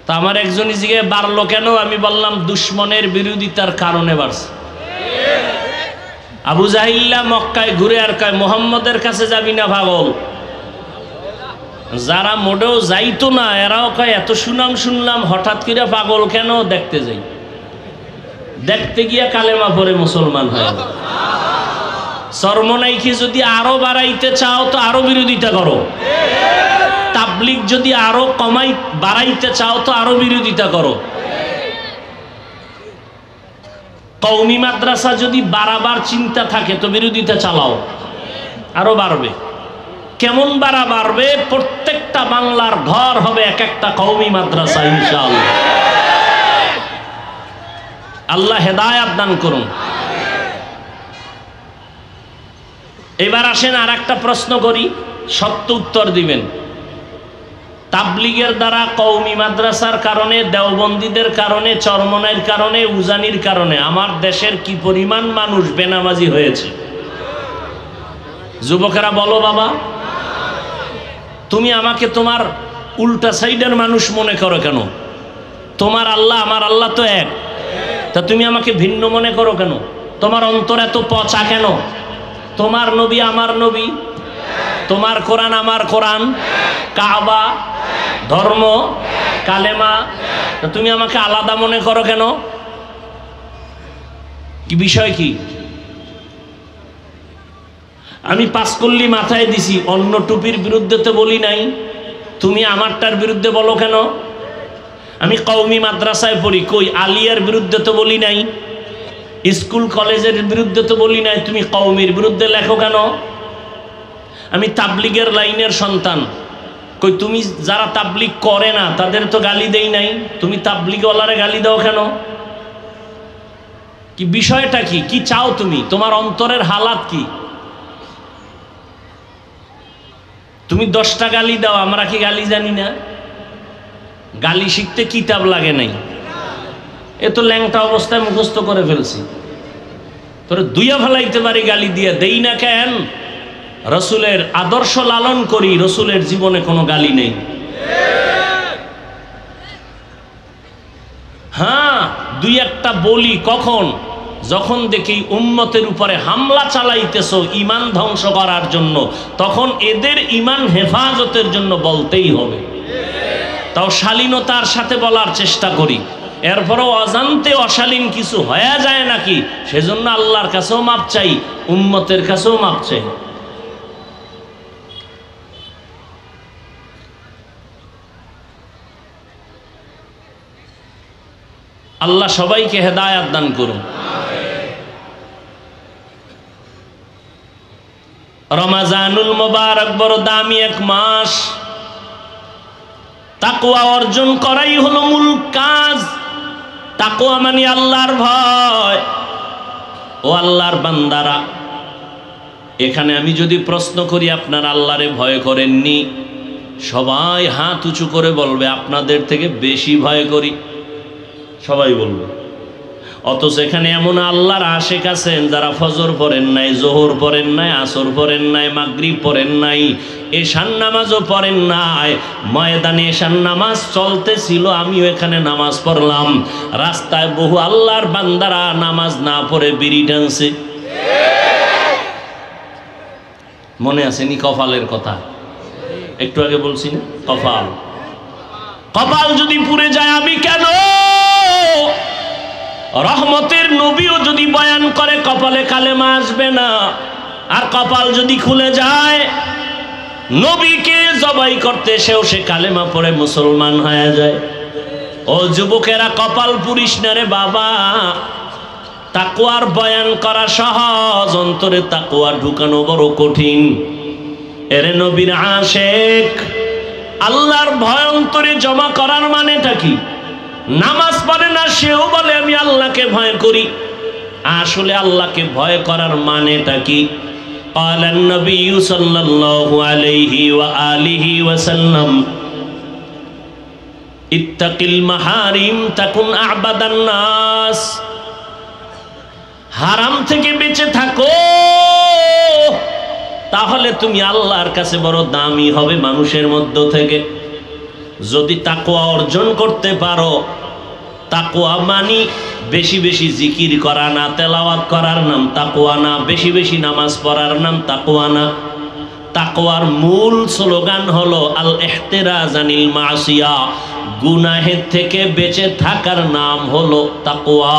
তা আমার একজনই জিজ্ঞাসা বাড়লো কেন? আমি বললাম দুশ্মনের বিরোধিতার কারণে বাড়ছে। আবু জাহিল্লা মক্কায় ঘুরে আর কয় মোহাম্মদের কাছে যাবি না পাগল। যারা মোটেও যাইতো না এরাও কয় এত সুনাম শুনলাম, হঠাৎ করে পাগল কেন? দেখতে যাই, দেখতে গিয়া কালেমা পড়ে মুসলমান হয়। চরমনাইকে যদি আরো বাড়াইতে চাও তো আরো বিরোধিতা করো, তাবলিগ যদি আরো বাড়াইতে চাও তো আরো বিরোধিতা করো, কওমি মাদ্রাসা যদি বাড়াবার চিন্তা থাকে তো বিরোধিতা চালাও, আরো বাড়বে। কেমন বাড়বে? প্রত্যেকটা বাংলার ঘর হবে এক একটা কওমি মাদ্রাসা ইনশাআল্লাহ। আল্লাহ হেদায়েত দান করুন। এবার আসেন আর একটা প্রশ্ন করি, সত্য উত্তর দিবেন। তাবলিগের দ্বারা, কওমি মাদ্রাসার কারণে, দেওবন্দীদের কারণে, চরমনাইয়ের কারণে, উজানির কারণে আমার দেশের কি পরিমাণ মানুষ বেনামাজি হয়েছে? যুবকেরা বলো বাবা, তুমি আমাকে তোমার উল্টা সাইডের মানুষ মনে করো কেন? তোমার আল্লাহ আমার আল্লাহ তো এক, তা তুমি আমাকে ভিন্ন মনে করো কেন? তোমার অন্তর এত পচা কেন? তোমার নবী আমার নবী, তোমার কোরআন আমার কোরআন, কাবা, ধর্ম, কালেমা, তুমি আমাকে আলাদা মনে করো কেন? কি বিষয় কি? আমি পাঁচকল্লি মাথায় দিছি, অন্য টুপির বিরুদ্ধে তো বলি নাই, তুমি আমারটার বিরুদ্ধে বলো কেন? আমি কওমি মাদ্রাসায় পড়ি, কই আলিয়ার বিরুদ্ধে তো বলি নাই, স্কুল কলেজের বিরুদ্ধে তো বলি নাই, তুমি কওমির বিরুদ্ধে লেখো কেন? আমি তাবলিগের লাইনের সন্তান, কই তুমি যারা তাবলিগ করে না তাদের তো গালি দেই নাই, তুমি তাবলিগওয়ালারে গালি দাও কেন? কি বিষয়টা কি? কি চাও তুমি? তোমার অন্তরের হালাত কি? তুমি 10টা গালি দাও, আমরা কি গালি জানি না? গালি শিখতে কিতাব লাগে নাই, এ তো ল্যাংটা অবস্থায় মুখস্থ করে ফেলছি, তোরে দুইয়া ফেলাইতে পারি গালি দিয়ে, দেই না কেন? রসুলের আদর্শ লালন করি, রসুলের জীবনে কোনো গালি নেই। হ্যাঁ, দুই একটা বলি কখন? যখন দেখি উম্মতের উপরে হামলা চালাইতেছো ঈমান ধ্বংস করার জন্য, তখন এদের ঈমান হেফাজতের জন্য বলতেই হবে। তাও শালীনতার সাথে বলার চেষ্টা করি, এরপরও অজান্তে অশালীন কিছু হয়ে যায় নাকি, সেজন্য আল্লাহর কাছেও মাপ চাই, উম্মতের কাছেও মাপ চাই। আল্লাহ সবাইকে হেদায়েত দান করুন। রমাজানুল মুবারক বড় দামি এক মাস, তাকওয়া অর্জন করাই হলো মূল কাজ। তাকওয়া মানে আল্লাহর ভয়। ও আল্লাহর বান্দারা, এখানে আমি যদি প্রশ্ন করি আপনারা আল্লাহরে ভয় করেননি, সবাই হাত উঁচু করে বলবে আপনাদের থেকে বেশি ভয় করি, সবাই বলবে। অথচ এখানে এমন আল্লাহর আশিক আছেন যারা ফজর পড়েন নাই, জোহর পড়েন নাই, আসর পড়েন নাই, মাগরিব পড়েন নাই, এশার নামাজও পড়েন নাই। ময়দানে এশার নামাজ চলতেছিল, আমিও এখানে নামাজ পড়লাম। রাস্তায় বহু আল্লাহর বান্দারা নামাজ না পড়ে বিড়ি টানছে। মনে আসেনি কপালের কথা? একটু আগে বলছি না, কপাল। কপাল যদি পুড়ে যায় আমি কেন? রহমতের নবীও যদি বয়ান করে কপালে কালেমা আসবে না। আর কপাল যদি খুলে যায়, নবীকে জবাই করতে সেও সে কালেমা পড়ে মুসলমান হয়ে যায়। ও যুবকেরা, কপাল পুড়িস না রে বাবা। তাকওয়ার বয়ান করা সহজ, অন্তরে তাকওয়া ঢুকানো বড় কঠিন। এরে নবীর আশিক, আল্লাহর ভয় অন্তরে জমা করার মানেটা কি? নামাজ পড়ে না, সেও বলে আমি আল্লাহকে ভয় করি। আসলে আল্লাহকে ভয় করার মানেটা কি? قال النبي صلى الله عليه وآله وسلم اتق المحارم تكن أعبد الناس। হারাম থেকে বেঁচে থাকো, তাহলে তুমি আল্লাহর কাছে বড় দামি হবে মানুষের মধ্য থেকে। যদি তাকওয়া অর্জন করতে পারো, তাকওয়া মানি বেশি বেশি জিকির করা না, তেলাওয়াত করার নাম তাকওয়া না, বেশি বেশি নামাজ পড়ার নাম তাকওয়া না। তাকওয়ার মূল স্লোগান হলো আল ইহতিরাজ আনিল মাসিয়া, গুনাহের থেকে বেঁচে থাকার নাম হলো তাকওয়া।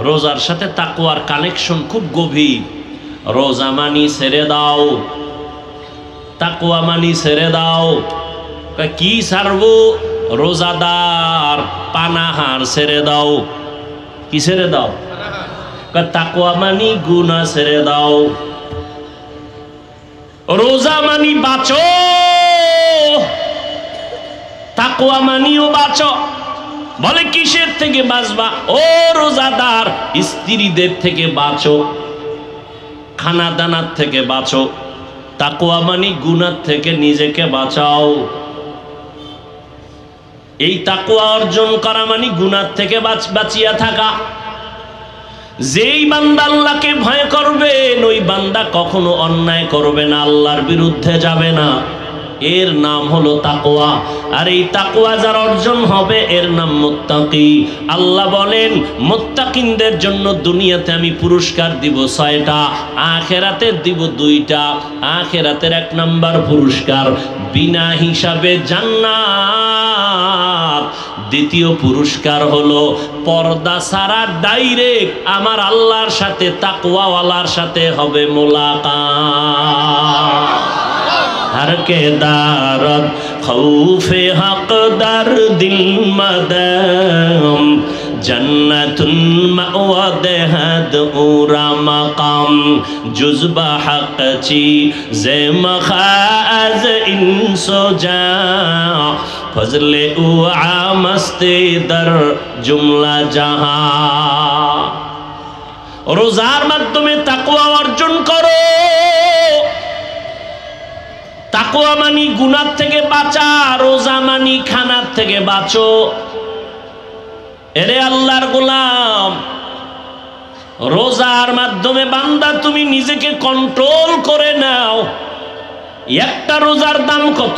রোজার সাথে তাকওয়ার কানেকশন খুব গভীর। রোজা মানি ছেড়ে দাও, তাকওয়া মানি ছেড়ে দাও। কি ছাড়বো? রোজাদার পানাহার ছেড়ে দাও। কি ছেড়ে দাও? তাকওয়া মানি গুনাহ ছেড়ে দাও। রোজা মানি বাঁচো, তাকওয়া মানিও বাঁচো। বলে কিসের থেকে বাঁচবা? ও রোজাদার, স্ত্রীদের থেকে বাঁচো, খানা দানার থেকে বাঁচো। তাকওয়া মানি গুনাহ থেকে নিজেকে বাঁচাও। এই তাকওয়া অর্জন করা মানে গুনাহ থেকে বাঁচিয়া থাকা। যেই বান্দা আল্লাহকে ভয় করবে, ওই বান্দা কখনো অন্যায় করবে না, আল্লাহর বিরুদ্ধে যাবে না। এর নাম হলো তাকওয়া। আর এই তাকওয়া যার অর্জন হবে, এর নাম মুত্তাকি। আল্লাহ বলেন, মুত্তাকিনদের জন্য দুনিয়াতে আমি পুরস্কার দিব 6টা, আখিরাতে দিব 2টা। আখিরাতের 1 নাম্বার পুরস্কার বিনা হিসাবে জান্নাত। দ্বিতীয় পুরস্কার হলো পর্দা ছাড়া ডাইরেক্ট আমার আল্লাহর সাথে, তাকওয়াওয়ালার সাথে হবে মোলাকাত। हर के दारत खौफे हक दर दिल मदम जन्नतुन मअवद हद उरा मकाम जुज़बा हक ची ज़े मखाज़ इंसो जा फजले उआ मस्ते दर जुमला जहां। रोजार माध्यमे ताकवा अर्जन करो। তাকওয়া মানি গুনাহ থেকে বাঁচা, রোজা মানি খানার থেকে বাঁচো। এরে আল্লাহর গোলাম, রোজার মাধ্যমে বান্দা তুমি নিজেকে কন্ট্রোল করে নাও। একটা রোজার দাম কত?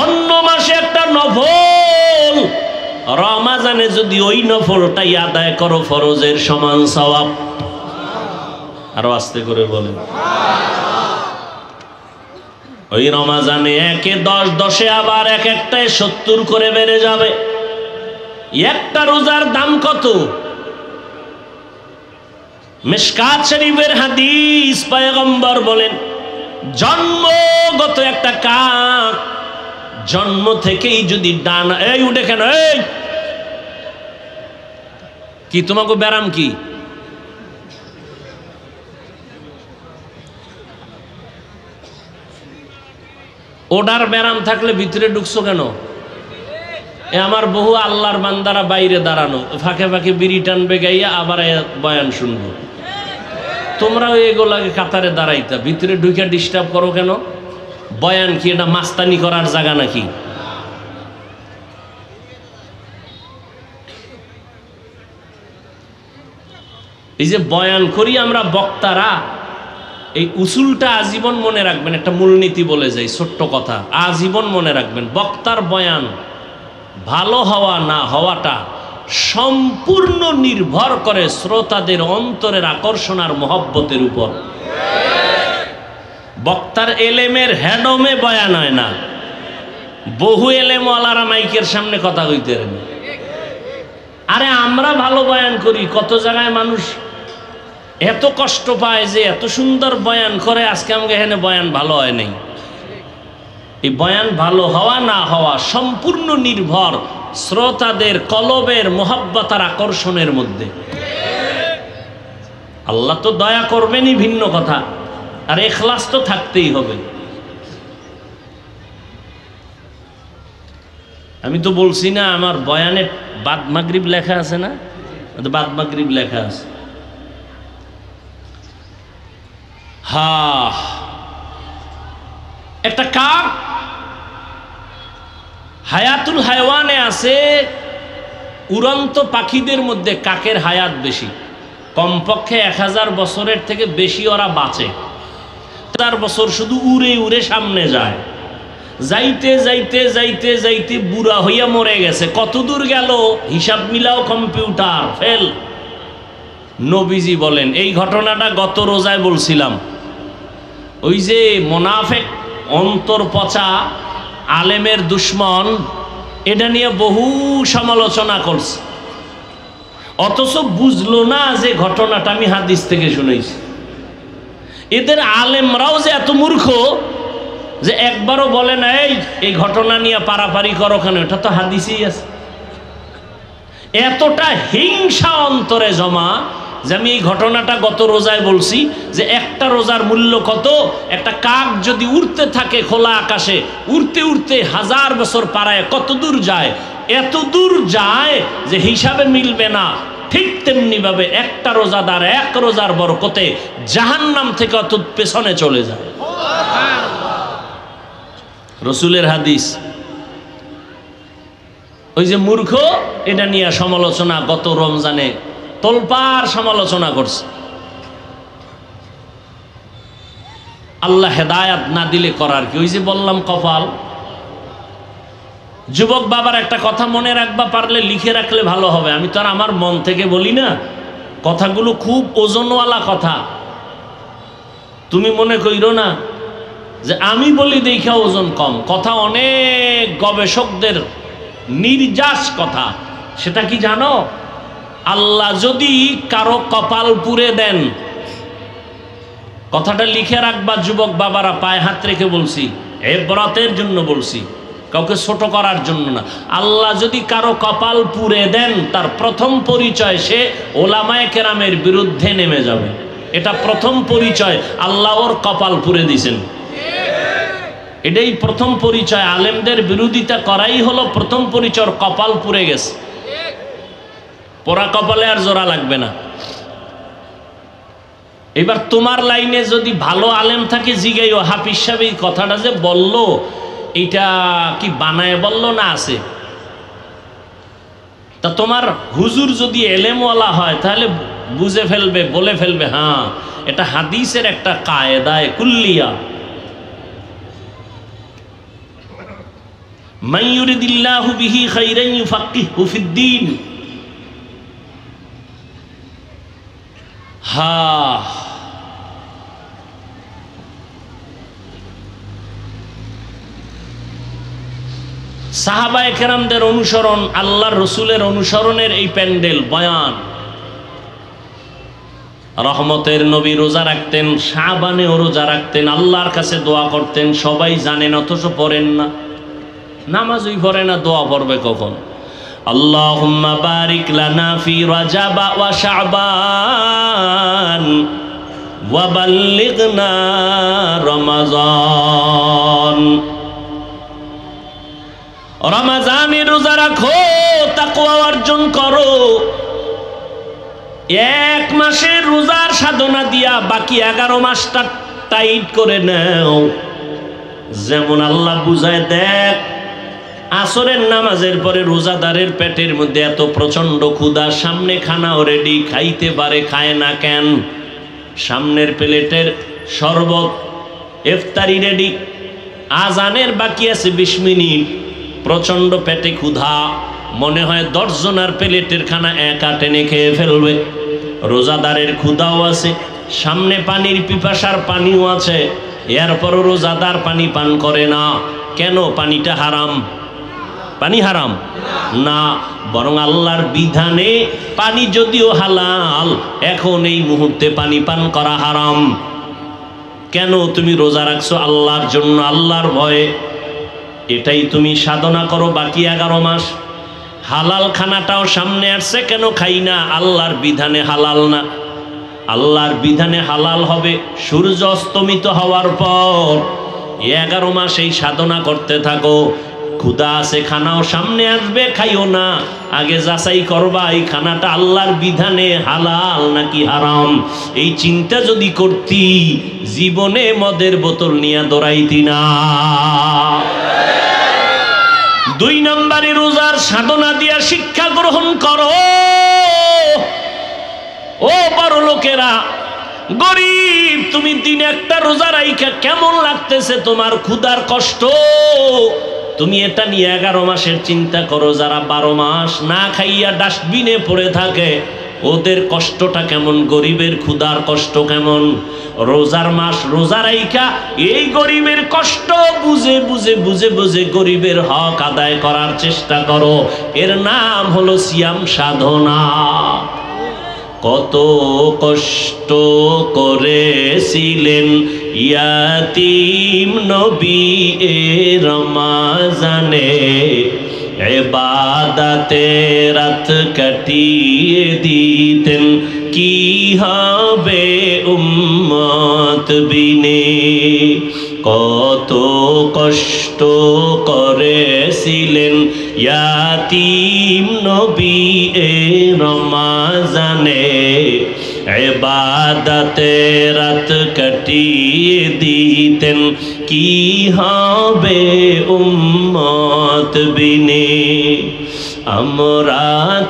অন্য মাসে একটা নফল, রমাজানে যদি ওই নফলটাই আদায় করো, ফরজের সমান সওয়াব। আরো আস্তে করে বলেন। ওই রমাজানে 1-এ 10, 10-এ আবার এক-একটায় 70 করে বেড়ে যাবে। একটা রোজার দাম কত? মিশকাত শরীফের হাদিস, পয়গম্বর বলেন, জন্মগত একটা কাক জন্ম থেকেই যদি ডানা, এই উঠে কেন, এই কি তোমাকে ব্যারাম কি? ওডার ব্যারাম থাকলে ভিতরে ঢুকছো কেন? এ আমার বহু আল্লাহর বান্দারা বাইরে দাঁড়ানো, ফাঁকে ফাঁকে বিড়ি টানবে গাইয়া, আবার বয়ান শুনবো। তোমরাও এগুলাকে কাতারে দাঁড়াইতা, ভিতরে ঢুকে ডিস্টার্ব করো কেন? বয়ান কি এটা মাস্তানি করার জায়গা নাকি? এই যে বয়ান করি আমরা বক্তারা, এই উসুলটা আজীবন মনে রাখবেন। একটা মূলনীতি বলে যাই, ছোট্ট কথা, আজীবন মনে রাখবেন। বক্তার বয়ান ভালো হওয়া না হওয়াটা সম্পূর্ণ নির্ভর করে শ্রোতাদের অন্তরের আকর্ষণ আর মহব্বতের উপর। বক্তার এলেমের হেডমে বয়ান হয় না। বহু এলেমওয়ালারা মাইকের সামনে কথা কইতে পারেন। আরে আমরা ভালো বয়ান করি, কত জায়গায় মানুষ এত কষ্ট পায় যে এত সুন্দর বয়ান করে, আজকে আমাকে এখানে বয়ান ভালো হয় নাই। এই বয়ান ভালো হওয়া না হওয়া সম্পূর্ণ নির্ভর শ্রোতাদের কলবের মোহাব্বত আর আকর্ষণের মধ্যে। আল্লাহ তো দয়া করবেনই ভিন্ন কথা, আর ইখলাস তো থাকতেই হবে। আমি তো বলছি না আমার বয়ানে বাদ মাগরিব লেখা আছে না, বাদ মাগরিব লেখা আছে। একটা কাক হায়াতুল হায়ওয়ানে আছে, উড়ন্ত পাখিদের মধ্যে কাকের হায়াত বেশি। কমপক্ষে 1000 বছরের থেকে বেশি ওরা বাঁচে। 4 বছর শুধু উড়ে উড়ে সামনে যায়, যাইতে যাইতে যাইতে যাইতে বুড়া হইয়া মরে গেছে। কত দূর গেল হিসাব মিলাও কম্পিউটার ফেল। নবীজি বলেন, এই ঘটনাটা গত রোজায় বলছিলাম, ওই যে মোনাফেক অন্তর পচা আলেমের দুশ্মন, এটা নিয়ে বহু সমালোচনা করছে, অথচ বুঝলো না যে ঘটনাটা আমি হাদিস থেকে শুনেছি। এদের আলেমরাও যে এত মূর্খ যে একবারও বলে না এই ঘটনা নিয়ে পারাপারি করো কেন, এটা তো হাদিসেই আছে। এতটা হিংসা অন্তরে জমা যে আমি এই ঘটনাটা গত রোজায় বলছি যে একটা রোজার মূল্য কত। একটা কাক যদি উড়তে থাকে খোলা আকাশে, উড়তে উড়তে 1000 বছর পারায় কত দূর যায়, এত দূর যায় যে হিসাবে মিলবে না। ঠিক তেমনি ভাবে একটা রোজাদার এক রোজার বরকতে জাহান্নাম থেকে অত পেছনে চলে যায়। রসুলের হাদিস। ওই যে মূর্খ, এটা নিয়ে সমালোচনা গত রমজানে তোলপাড় সমালোচনা করছে। আল্লাহ হেদায়াত না দিলে করার কি। ওই যে বললাম কপাল। যুবক বাবার একটা কথা মনে রাখবা, পারলে লিখে রাখলে ভালো হবে। আমি তো আর আমার মন থেকে বলি না, কথাগুলো খুব ওজনওয়ালা কথা। তুমি মনে কইরো না যে আমি বলি দেখা ওজন কম। কথা অনেক গবেষকদের নির্যাস কথা। সেটা কি জানো? আল্লাহ যদি কারো কপাল পুড়ে দেন, কথাটা লিখে রাখবা যুবক বাবারা, পায়ে হাত রেখে বলছি, ইবরাতের জন্য বলছি, কাউকে ছোট করার জন্য না। আল্লাহ যদি কারো কপাল পুড়ে দেন, তার প্রথম পরিচয় সে ওলামায়ে কেরামের বিরুদ্ধে নেমে যাবে। এটা প্রথম পরিচয়, আল্লাহ ওর কপাল পুড়ে দিয়েছেন। এটাই প্রথম পরিচয়। আলেমদের বিরোধিতা করাই হলো প্রথম পরিচয়, কপাল পুড়ে গেছে। পোড়া কপালে আর জোড়া লাগবে না। এবার তোমার লাইনে যদি ভালো আলেম থাকে, জিগাইও হাফিজ সাহেব এই কথাটা যে বলল, এটা কি বানায় বললো না আছে? তা তোমার হুজুর যদি এলেমওয়ালা হয় তাহলে বুঝে ফেলবে, বলে ফেলবে, হ্যাঁ এটা হাদিসের একটা কায়দায়ে কুল্লিয়া। মান ইউরিদিল্লাহু বিহি খাইরান ইউফাক্কিহু ফিদ্দীন। সাহাবায়ে কেরামদের অনুসরণ, আল্লাহর রসুলের অনুসরণের এই প্যান্ডেল বয়ান। রহমতের নবী রোজা রাখতেন, শাবানেও রোজা রাখতেন, আল্লাহর কাছে দোয়া করতেন। সবাই জানেন অথচ পড়েন না, নামাজই পড়ে না, দোয়া পড়বে কখন? আল্লাহুম্মা বারিক লানা ফি রাজাব ওয়া শাবান ওয়া বাল্লিগনা রমাজান। রমজানে রোজা রাখো, তাকওয়া অর্জন করো। 1 মাসের রোজার সাধনা দিয়া বাকি 11 মাসটা টাইট করে নাও। যেমন আল্লাহ বুঝায় দেখ, আসরের নামাজের পরে রোজাদারের পেটের মধ্যে এত প্রচন্ড ক্ষুধা, সামনে খানাও রেডি, খাইতে পারে, খায় না কেন? সামনের প্লেটের শরবত, ইফতারি রেডি, আজানের বাকি আছে 20 মিনিট, প্রচন্ড পেটে ক্ষুধা, মনে হয় 10 জনের প্লেটের খানা একা টেনে খেয়ে ফেলবে। রোজাদারের ক্ষুধাও আছে, সামনে পানির পিপাসার পানিও আছে, এরপরও রোজাদার পানি পান করে না। কেন? পানিটা হারাম? পানি হারাম না, বরং আল্লাহর বিধানে পানি যদিও হালাল, এখন এই মুহূর্তে পানি পান করা হারাম। কেন? তুমি রোজা রাখছো আল্লাহর জন্য, আল্লাহর ভয়ে, এটাই তুমি সাধনা করো বাকি 11 মাস। হালাল খানাটাও সামনে আসছে, কেন খাই না? আল্লাহর বিধানে হালাল না। আল্লাহর বিধানে হালাল হবে সূর্য অস্তমিত হওয়ার পর। 11 মাস এই সাধনা করতে থাকো। ক্ষুধা আছে, খানাও সামনে আসবে, খাইও না, আগে যাচাই করবা এই খানাটা আল্লাহর বিধানে হালাল নাকি হারাম। এই চিন্তা যদি করতি, জীবনে মদের বোতল নিয়ে দৌড়াইতি না। 2 নম্বরে রোজার সাধনা দিয়া শিক্ষা গ্রহণ করো। ও বড় লোকেরা, গরিব, তুমি দিনে একটা রোজা রাইখা কেমন লাগতেছে তোমার ক্ষুধার কষ্ট? তুমি এটা নিয়ে 11 মাসের চিন্তা করো। যারা 12 মাস না খাইয়া ডাস্টবিনে পড়ে থাকে, ওদের কষ্টটা কেমন, গরিবের ক্ষুধার কষ্ট কেমন? রোজার মাস রোজা রাইখা এই গরিবের কষ্ট বুঝে বুঝে বুঝে বুঝে গরিবের হক আদায় করার চেষ্টা করো। এর নাম হলো সিয়াম সাধনা। কত কষ্ট করেছিলেন ইয়াতীম নবী এ রমাজানে, ইবাদতে রাত কাটিয়ে দিতেন, কি হবে উম্মত বিনে। কত কষ্ট করেছিলেন ইয়াতীম নবী এ রমাজানে, ইবাদতে রাত কাটিয়ে দিতেন, কি হবে উম্মত বিনে। আমরা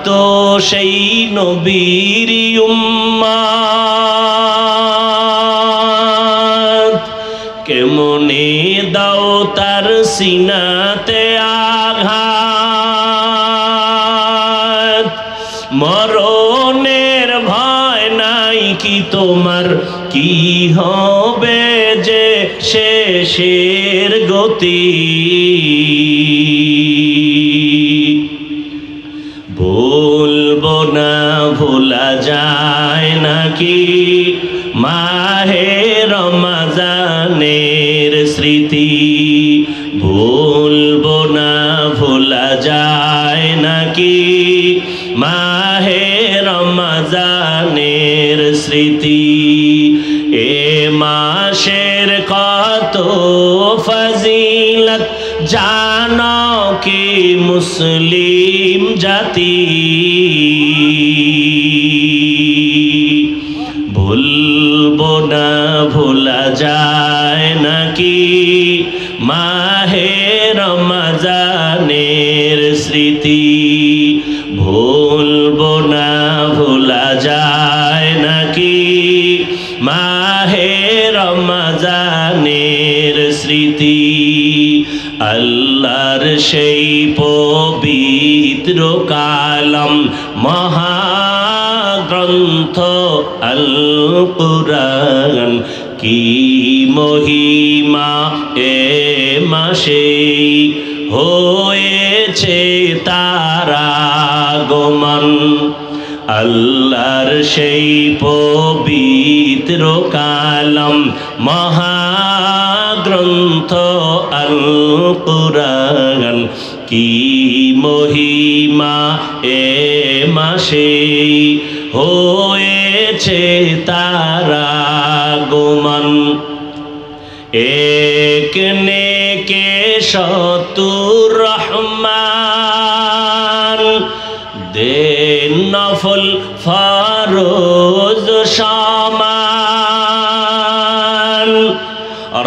তো সেই নবীর উম্মত, কেমনে দাও তার সিনাতে আঘাত। মরণের ভয় নাই কি তোমার, কি হবে যে শেষের গতি। ভুলবো না, ভোলা যায় নাকি মাহে রমজানের স্মৃতি। ভুলবো না, ভোলা যায় নাকি মাহে রমজানের স্মৃতি। এ মাসের কত ফজিলত জানো কি মুসলিম জাতি। ভুলবো না, ভোলা যায় নাকি মাহে রমজানের স্মৃতি। ভুলবো না, ভোলা যায় নাকি মাহে রমজানের স্মৃতি। আল্লাহর সেই পবিত্র কালাম মহাগ্রন্থ আল কুরআন, কি মহিমা এ মাসে হয়েছে তার আগমন। আল্লাহর সেই পবিত্র কালাম মহাগ্রন্থ আল কুরআন, কি মহিমা এ মাসে হয়েছে তার আগমন। এক নেকে শতুর রহমান, দেন নফল ফরজ সমান।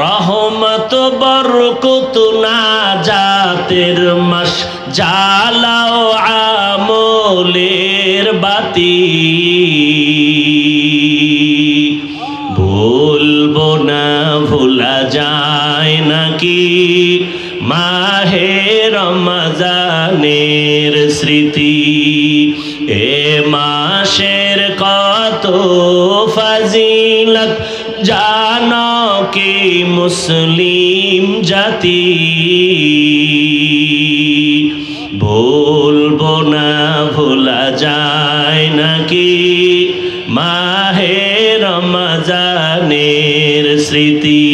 রহমত বরকত নাজাত রাতের মাস জ্বালাও আমলের বাতি, ভুলবো না ভোলা যায় নাকি মাহে রমজানের স্মৃতি। এ মাসের কত ফাজিলত জানো কি মুসলিম জাতি, ভুলবো না ভোলা যায় নাকি মাহে রমজানের স্মৃতি,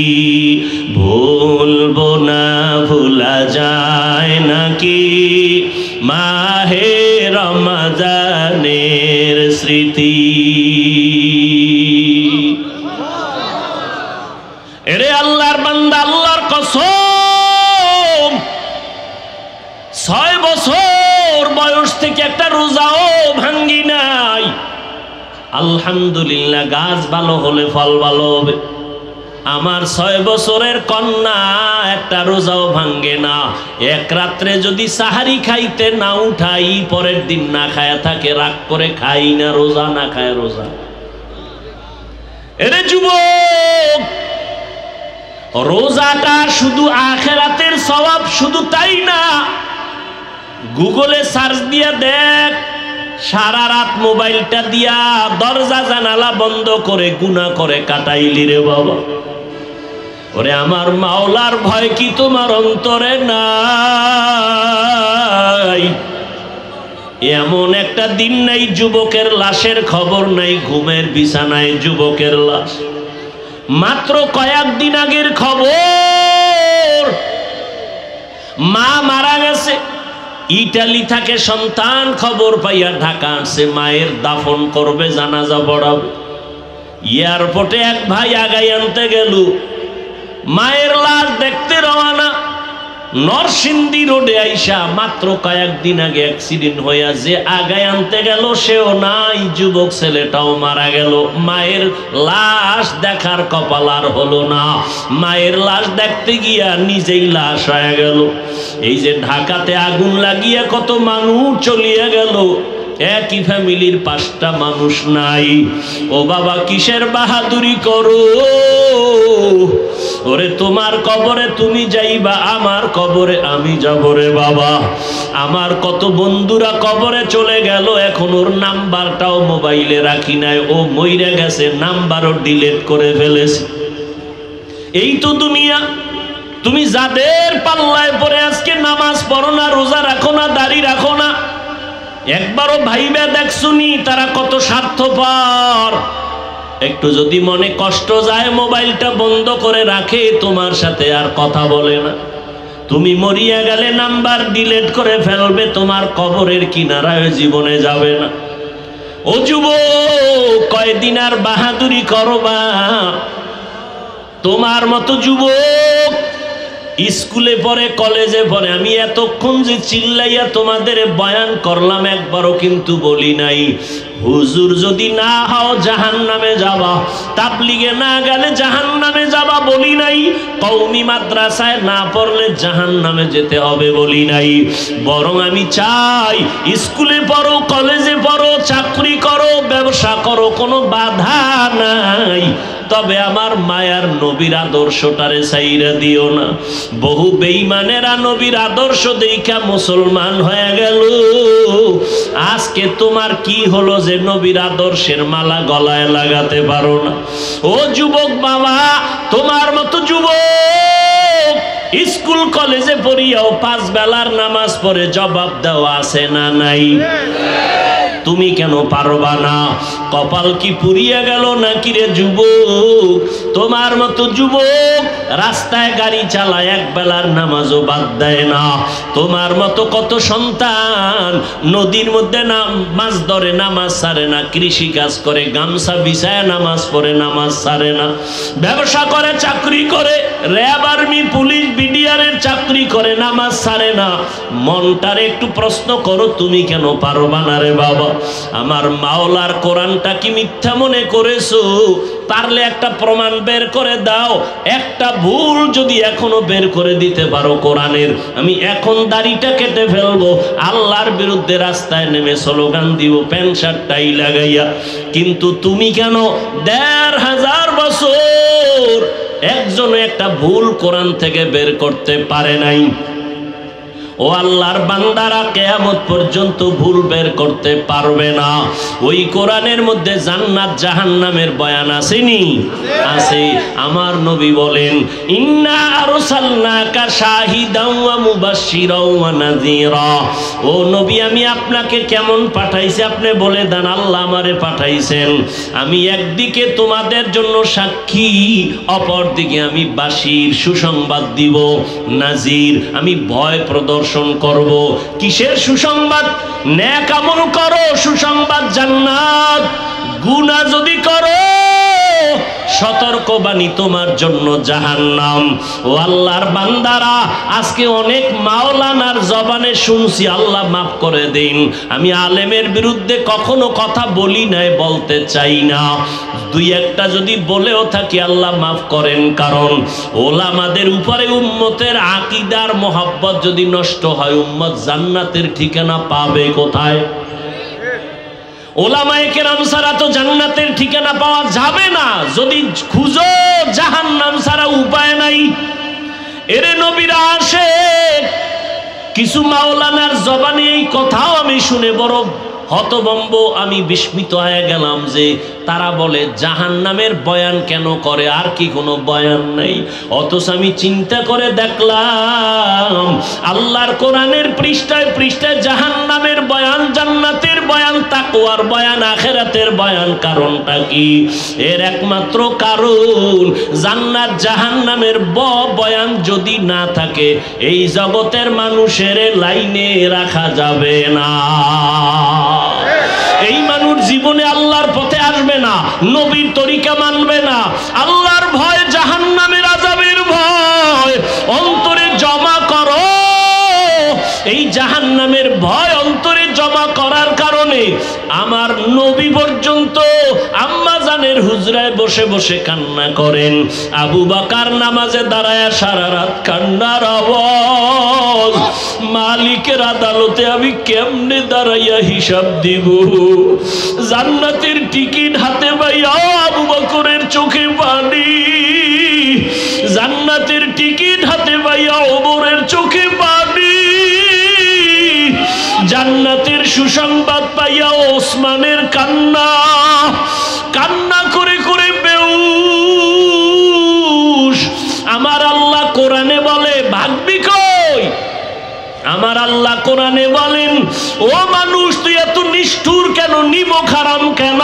ভুলবো না ভোলা যায় নাকি মাহে রমজানের স্মৃতি। এরে আল্লাহর বান্দা, আল্লাহর কসম 6 বছর বয়স থেকে একটা রোজাও ভাঙ্গি নাই। আলহামদুলিল্লাহ, গাছ ভালো হলে ফল ভালো হবে। আমার 6 বছরের কন্যা একটা রোজাও ভাঙ্গে না। এক রাত্রে যদি সাহারি খাইতে না উঠাই, পরের দিন না খায়া থাকে, রাগ করে খাই না, রোজা না খায় রোজা। এরে যুবক, রোজাটা শুধু আখিরাতের সওয়াব, শুধু তাই না, গুগলে সার্চ দিয়া দেখ, সারা রাত মোবাইলটা দিয়া দরজা জানালা বন্ধ করে গুনাহ করে কাটাইলি রে বাবা। ওরে আমার মাওলার ভয় কি তোমার অন্তরে নাই? এমন একটা দিন নাই যুবকের লাশের খবর নাই, ঘুমের বিছানায় যুবকের লাশ। মাত্র কয়েকদিন আগের খবর, মা মারা গেছে, ইটালি থেকে সন্তান খবর পাইয়া ঢাকা আসছে, মায়ের দাফন করবে, জানাজা পড়াবে। এয়ারপোর্টে এক ভাই আগাই আনতে গেল, মায়ের লাশ দেখতে রওনা। নরসিংদী রোডে আইসা মাত্র কয়েকদিন আগে অ্যাক্সিডেন্ট হইয়া যে আগায় আনতে গেল সেও নাই, যুবক ছেলেটাও মারা গেল। মায়ের লাশ দেখার কপাল আর হলো না। মায়ের লাশ দেখতে গিয়া নিজেই লাশ হয়ে গেল। এই যে ঢাকাতে আগুন লাগিয়া কত মানুষ চলিয়া গেল, একই ফ্যামিলির 5টা মানুষ নাই। ও বাবা, কিসের বাহাদুরি করো? ওরে তোমার কবরে তুমি যাইবা, আমার কবরে আমি যাব রে বাবা। আমার কত বন্ধুরা কবরে চলে গেল, এখন ওর নাম্বারটাও মোবাইলে রাখি নাই, ও মইরা গেছে, নাম্বারও ডিলিট করে ফেলেছে। এই তো দুনিয়া। তুমি যাদের পাল্লায় পড়ে আজকে নামাজ পড়ো না, রোজা রাখো না, দাড়ি রাখো না, একবারও ভাইবা দেখছুনি তারা কত স্বার্থপর। একটু যদি মনে কষ্ট যায়, মোবাইলটা বন্ধ করে রাখে, তোমার সাথে আর কথা বলে না। তুমি মরিয়া গেলে নাম্বার ডিলিট করে ফেলবে, তোমার কবরের কিনারায় জীবনে যাবে না। ও যুবক, কয়দিন আর বাহাদুরি করবা? তোমার মতো যুবক স্কুলে পড়ে, কলেজে পড়ে। আমি এতক্ষণ যে চিল্লাইয়া তোমাদের বয়ান করলাম, একবারও কিন্তু বলি নাই হুজুর যদি না হও জাহান্নামে যাবা, তাবলিগে না গেলে জাহান্নামে যাবা বলি নাই, কওমি মাদ্রাসায় না পড়লে জাহান্নামে যেতে হবে বলি নাই। বরং আমি চাই স্কুলে পড়ো, কলেজে পড়ো, চাকরি করো, ব্যবসা করো, কোনো বাধা নাই, তবে আমার মায়ার নবীর আদর্শটারে ছাইরা দিও না। বহু বেঈমানেরা নবীর আদর্শ দেখা মুসলমান হয়ে গেল। আজকে তোমার কি হলো যে নবীর আদর্শের মালা গলায় লাগাতে পারো না? ও যুবক বাবা, তোমার মতো যুবক স্কুল কলেজে পড়িয়াও 5 বেলার নামাজ পড়ে জবাব দেওয়া আছে না নাই? তুমি কেন পারবা না? কপাল কি পুড়িয়ে গেল নাকি রে যুবক? তোমার মতো যুবক রাস্তায় গাড়ি চালায়, 1 বেলার নামাজও বাদ দেয় না। তোমার মতো কত সন্তান নদীর মধ্যে মাছ ধরে, নামাজ ছাড়ে না, কৃষি কাজ করে, গামছা বিছায় নামাজ পড়ে, নামাজ ছাড়ে না, ব্যবসা করে, চাকরি করে, র্যাব, আর্মি, পুলিশ, বিডিআরের চাকরি করে, নামাজ ছাড়ে না। মনটারে একটু প্রশ্ন করো, তুমি কেন পারবা না রে বাবা? আমার মাওলার কোরআনটা কি মিথ্যা মনে করেছো? পারলে একটা প্রমাণ বের করে দাও। একটা ভুল যদি এখনো বের করে দিতে পারো কোরআনের, আমি এখন দাড়িটা কেটে ফেলবো, আল্লাহর বিরুদ্ধে রাস্তায় নেমে স্লোগান দিব প্যান্ট শার্ট টাই লাগাইয়া। কিন্তু তুমি কেন ১৫০০ বছর একজনে একটা ভুল কোরআন থেকে বের করতে পারে নাই? ও আল্লাহর বান্দারা, কিয়ামত পর্যন্ত ভুল বের করতে পারবে না। ওই কোরআনের মধ্যে জান্নাত জাহান্নামের বয়ান আসেনি? আছে। আমার নবী বলেন, ইন্না আরসালনাকা শাহিদাও ওয়া মুবাশশিরাও ওয়া নাযীরা। ও নবী, আমি আপনাকে কেমন পাঠাইছি আপনি বলে দেন। আল্লাহ আমারে পাঠাইছেন, আমি একদিকে তোমাদের জন্য সাক্ষী, অপরদিকে আমি বাশির সুসংবাদ দিব, নাজির আমি ভয় প্রদর্শন করব। কিসের সুসংবাদ? নেক আমল করো, সুসংবাদ জান্নাত। গুনাহ যদি করো, সতর্কবাণী তোমার জন্য জাহান্নাম। ও আল্লাহর বান্দারা, আজকে অনেক মাওলানার জবানে শুনছি, আল্লাহ মাফ করে দিন, আমি আলেমের বিরুদ্ধে কখনো কথা বলি নাই, বলতে চাই না। দুই একটা যদি বলেও থাকি আল্লাহ মাফ করেন, কারণ ওলামাদের উপরে উম্মতের আকীদার মহব্বত যদি নষ্ট হয়, উম্মত জান্নাতের ঠিকানা পাবে কোথায়? ওলামায়ে কেরাম ছাড়া তো জান্নাতের ঠিকানা পাওয়া যাবে না। যদি খুঁজো জাহান্নাম ছাড়া উপায় নাই। এরে নবীরা আসে, কিছু মাওলানার জবানে এই কথাও আমি শুনে বড় হতভম্ব, আমি বিস্মিত হয়ে গেলাম যে তারা বলে জাহান্নামের বয়ান কেন করে, আর কি কোনো বয়ান নেই? অথচ আমি চিন্তা করে দেখলাম আল্লাহর কোরআনের পৃষ্ঠায় পৃষ্ঠায় জাহান্নামের বয়ান, জান্নাতের বয়ান, তাকওয়ার বয়ান, আখিরাতের বয়ান। কারণটা কি? এর একমাত্র কারণ, জান্নাত জাহান্নামের বয়ান যদি না থাকে, এই জগতের মানুষের লাইনে রাখা যাবে না। এই মানুষ জীবনে আল্লাহর পথে আসবে না, নবীর তরিকা মানবে না। আল্লাহর ভয়, জাহান্নামের আযাবের ভয় অন্তরে জমা করো। এই জাহান্নামের ভয় অন্তরে জমা করার কারণে আমার নবী পর্যন্ত আম্মা জানের হুজরায় বসে বসে কান্না করেন। আবু বকর নামাজে দাঁড়ায় সারা রাত কান্নার আওয়াজ। মালিকের আদালতে আমি কেমনে দাঁড়াইয়া হিসাব দিব? জান্নাতের টিকিট হাতে পাইয়া আবু বকরের চোখে পানি, জান্নাতের টিকিট হাতে পাইয়া ওমরের চোখে পানি, জান্নাতের সুসংবাদ পাইয়া ওসমানের কান্না, কান্না করে করে বেউস। আমার আল্লাহ কোরআনে বলে, ভাগবি কই? আমার আল্লাহ কোরআনে বলেন, ও মানুষ তুই এত নিষ্ঠুর কেন, নিমক হারাম কেন?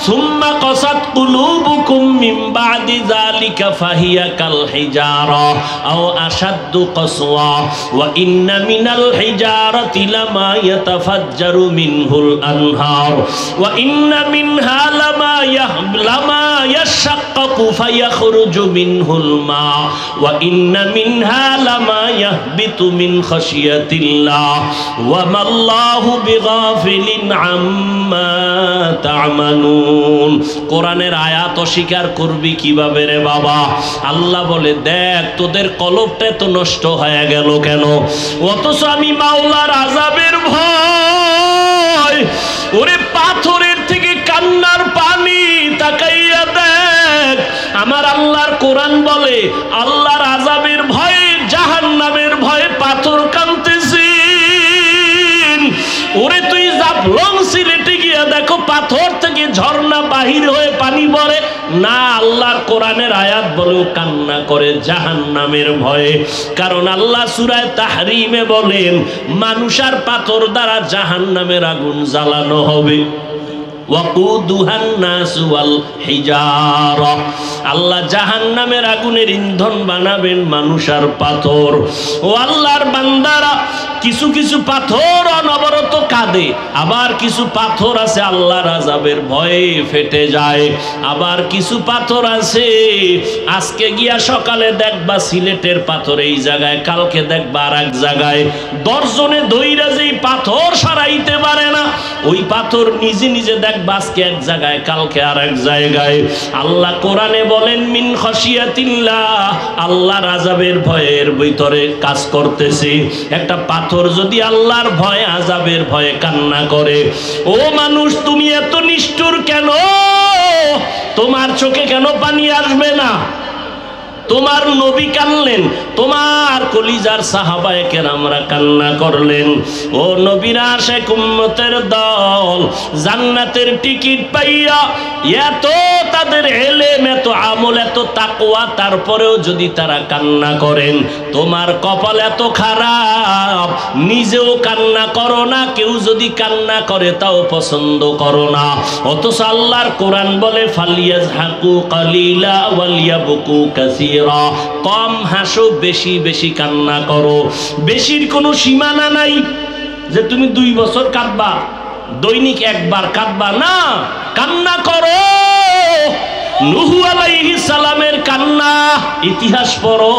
সুম্মা কাসাত কুলুবুকুম মিন বাদি যালিকা ফাহিয়া কাল হিজারা আও আশাদ্দু কাসওয়া ওয়া ইন্না মিনাল হিজারাতি লামা ইয়াতাফাজ্জারু মিনহুল আনহার ওয়া ইন্না মিনহা লামা ইয়াশাক্কাকু ফায়াখরুজু মিনহুল মা ওয়া ইন্না মিনহা লামা ইয়াহবিতু মিন খাশিয়া কোরআনের আয়াত অস্বীকার করবি কিভাবে রে বাবা? আল্লাহ বলে, দেখ তোদের কলবটা তো নষ্ট হয়ে গেল কেন? অথচ আমি মাওলার আযাবের ভয়, ওরে পাথরের থেকে কান্নার পানি, তাকাইয়া দেখ। আমার আল্লাহর কোরআন বলে, আল্লাহর আযাবের ভয়ে, জাহান্নামের ভয়ে পাথর কাঁদতেছে। ওরে তুই জাফলং সিলেটে গিয়া দেখো, পাথর থেকে ঝর্ণা বাহির হয়ে পানি পড়ে না? আল্লাহর কোরআনের আয়াত বলেও কান্না করে জাহান্নামের ভয়ে। কারণ আল্লাহ সূরা তাহরিমে বলেন, মানুষ আর পাথর দ্বারা জাহান্নামের আগুন জ্বালানো হবে। আল্লাহ জাহান্নামের আগুনের ইন্ধন বানাবেন মানুষ আর পাথর। ও আল্লাহর বান্দারা, কিছু কিছু পাথর অনবরত কাঁদে, আবার কিছু পাথর আছে আল্লাহর আযাবের ভয়ে ফেটে যায়। আবার কিছু পাথর আছে আজকে গিয়া সকালে দেখবা সিলেটের পাথর এই জায়গায়, কালকে দেখবা আর এক জায়গায়। দর্জনে ধইরা যেই পাথর সরাইতে পারে না, ওই পাথর নিজে নিজে দেখবা আজকে এক জায়গায়, কালকে আর এক জায়গায়। আল্লাহ কোরআনে বলেন মিন খাশিয়াতিল্লাহ, আল্লাহর আযাবের ভয়ের ভিতরে কাজ করতেছে। একটা পাথর যদি আল্লাহর ভয় আযাবের ভয়ে কান্না করে, ও মানুষ তুমি এত নিষ্ঠুর কেন? তোমার চোখে কেন পানি আসবে না? তোমার নবী কানলেন, তোমার কলিজার সাহাবায়ে কেরামরা কান্না করলেন। ও নবীর আশিক উম্মতের দল, জান্নাতের টিকিট পাইয়া এত তাদের ইলম, এত আমল, এত তাকওয়া, তারপরেও যদি তারা কান্না করেন, তোমার কপাল এত খারাপ, নিজেও কান্না করো না, কেউ যদি কান্না করে তাও পছন্দ করো না। অথচ আল্লাহর কোরআন বলে ফালিয়াজহাকু কালিলা ওয়ালিয়াবকু কাসীরা, কম হাসো, বেশি বেশি কান্না করো। বেশির কোনো সীমানা নাই যে তুমি 2 বছর কাঁদবা, দৈনিক একবার কাঁদবা না, কান্না করো। নূহ আলাইহিস সালামের কান্না ইতিহাস পড়ো,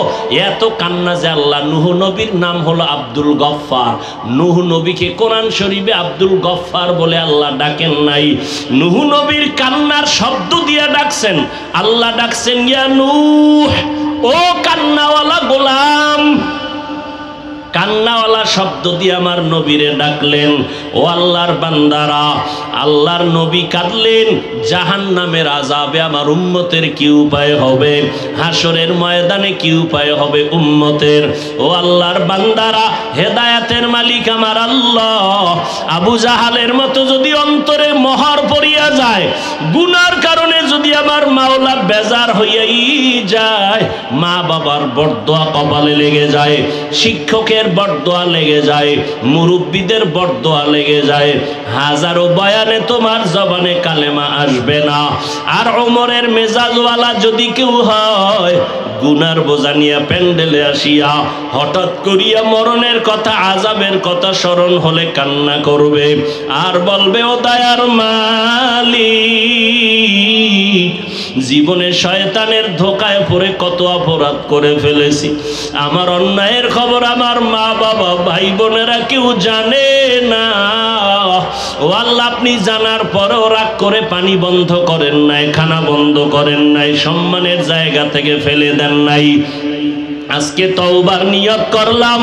এত কান্না যে আল্লাহ, নূহ নবীর নাম হলো আব্দুল গফফার। নূহ নবীকে কোরআন শরীফে আব্দুল গফফার বলে আল্লাহ ডাকেন নাই, নূহ নবীর কান্নার শব্দ দিয়ে ডাকছেন। আল্লাহ ডাকছেন ইয়া নূহ, ও কান্নাওয়ালা গোলাম। কান্নাওয়ালা শব্দ দিয়ে আমার নবীরে ডাকলেন। ও আল্লাহর বান্দারা, আল্লাহর নবী কাঁদলেন, জাহান্নামের আযাবে আমার উম্মতের কি উপায় হবে, হাসরের ময়দানে কি উপায় হবে উম্মতের। ও আল্লাহর বান্দারা, হেদায়েতের মালিক আমার আল্লাহ। আবু জাহালের মতো যদি অন্তরে মোহর পড়িয়া যায়, গুনার কারণে যদি আমার মাওলা বেজার হইয়াই যায়, মা বাবার বরদোয়া কপালে লেগে যায়, শিক্ষকের বরদোয়া লেগে যায়, মুরব্বীদের বরদোয়া লেগে যায়, হাজারো বয়ানে তোমার জবানে কালেমা আসবে না। আর ওমরের মেজাজওয়ালা যদি কেউ হয়, গুনার বোঝা নিয়ে প্যান্ডেলে আসিয়া হঠাৎ করিয়া মরণের কথা, আযাবের কথা স্মরণ হলে কান্না করবে আর বলবে ও দয়ার মালিক, জীবনে শয়তানের ধোকায় পড়ে কত অপরাধ করে ফেলেছি, আমার অন্যায়ের খবর আমার মা বাবা ভাই বোনেরা কেউ জানে না। ও আল্লাহ, আপনি জানার পরেও রাগ করে পানি বন্ধ করেন নাই, খানা বন্ধ করেন নাই, সম্মানের জায়গা থেকে ফেলে দেন নাই। আজকে তওবার নিয়ত করলাম,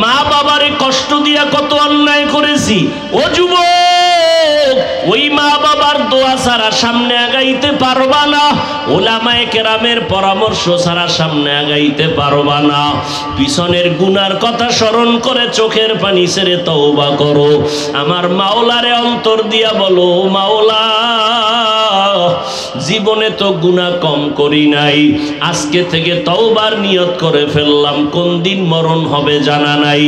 মা বাবারে কষ্ট দিয়া কত অন্যায় করেছি। ও যুবক, ওই মা বাবার দোয়া ছাড়া সামনে আগাইতে পারবা না, উলামায়ে কেরামের পরামর্শ ছাড়া সামনে আগাইতে পারবা না। পিছনের গুনার কথা স্মরণ করে চোখের পানি ছেড়ে তওবা করো। আমার মাওলারে অন্তর দিয়া বলো, মাওলা জীবনে তো গুনাহ কম করি নাই, আজকে থেকে তওবার নিয়ত করে ফেললাম, কোন দিন মরণ হবে জানা নাই,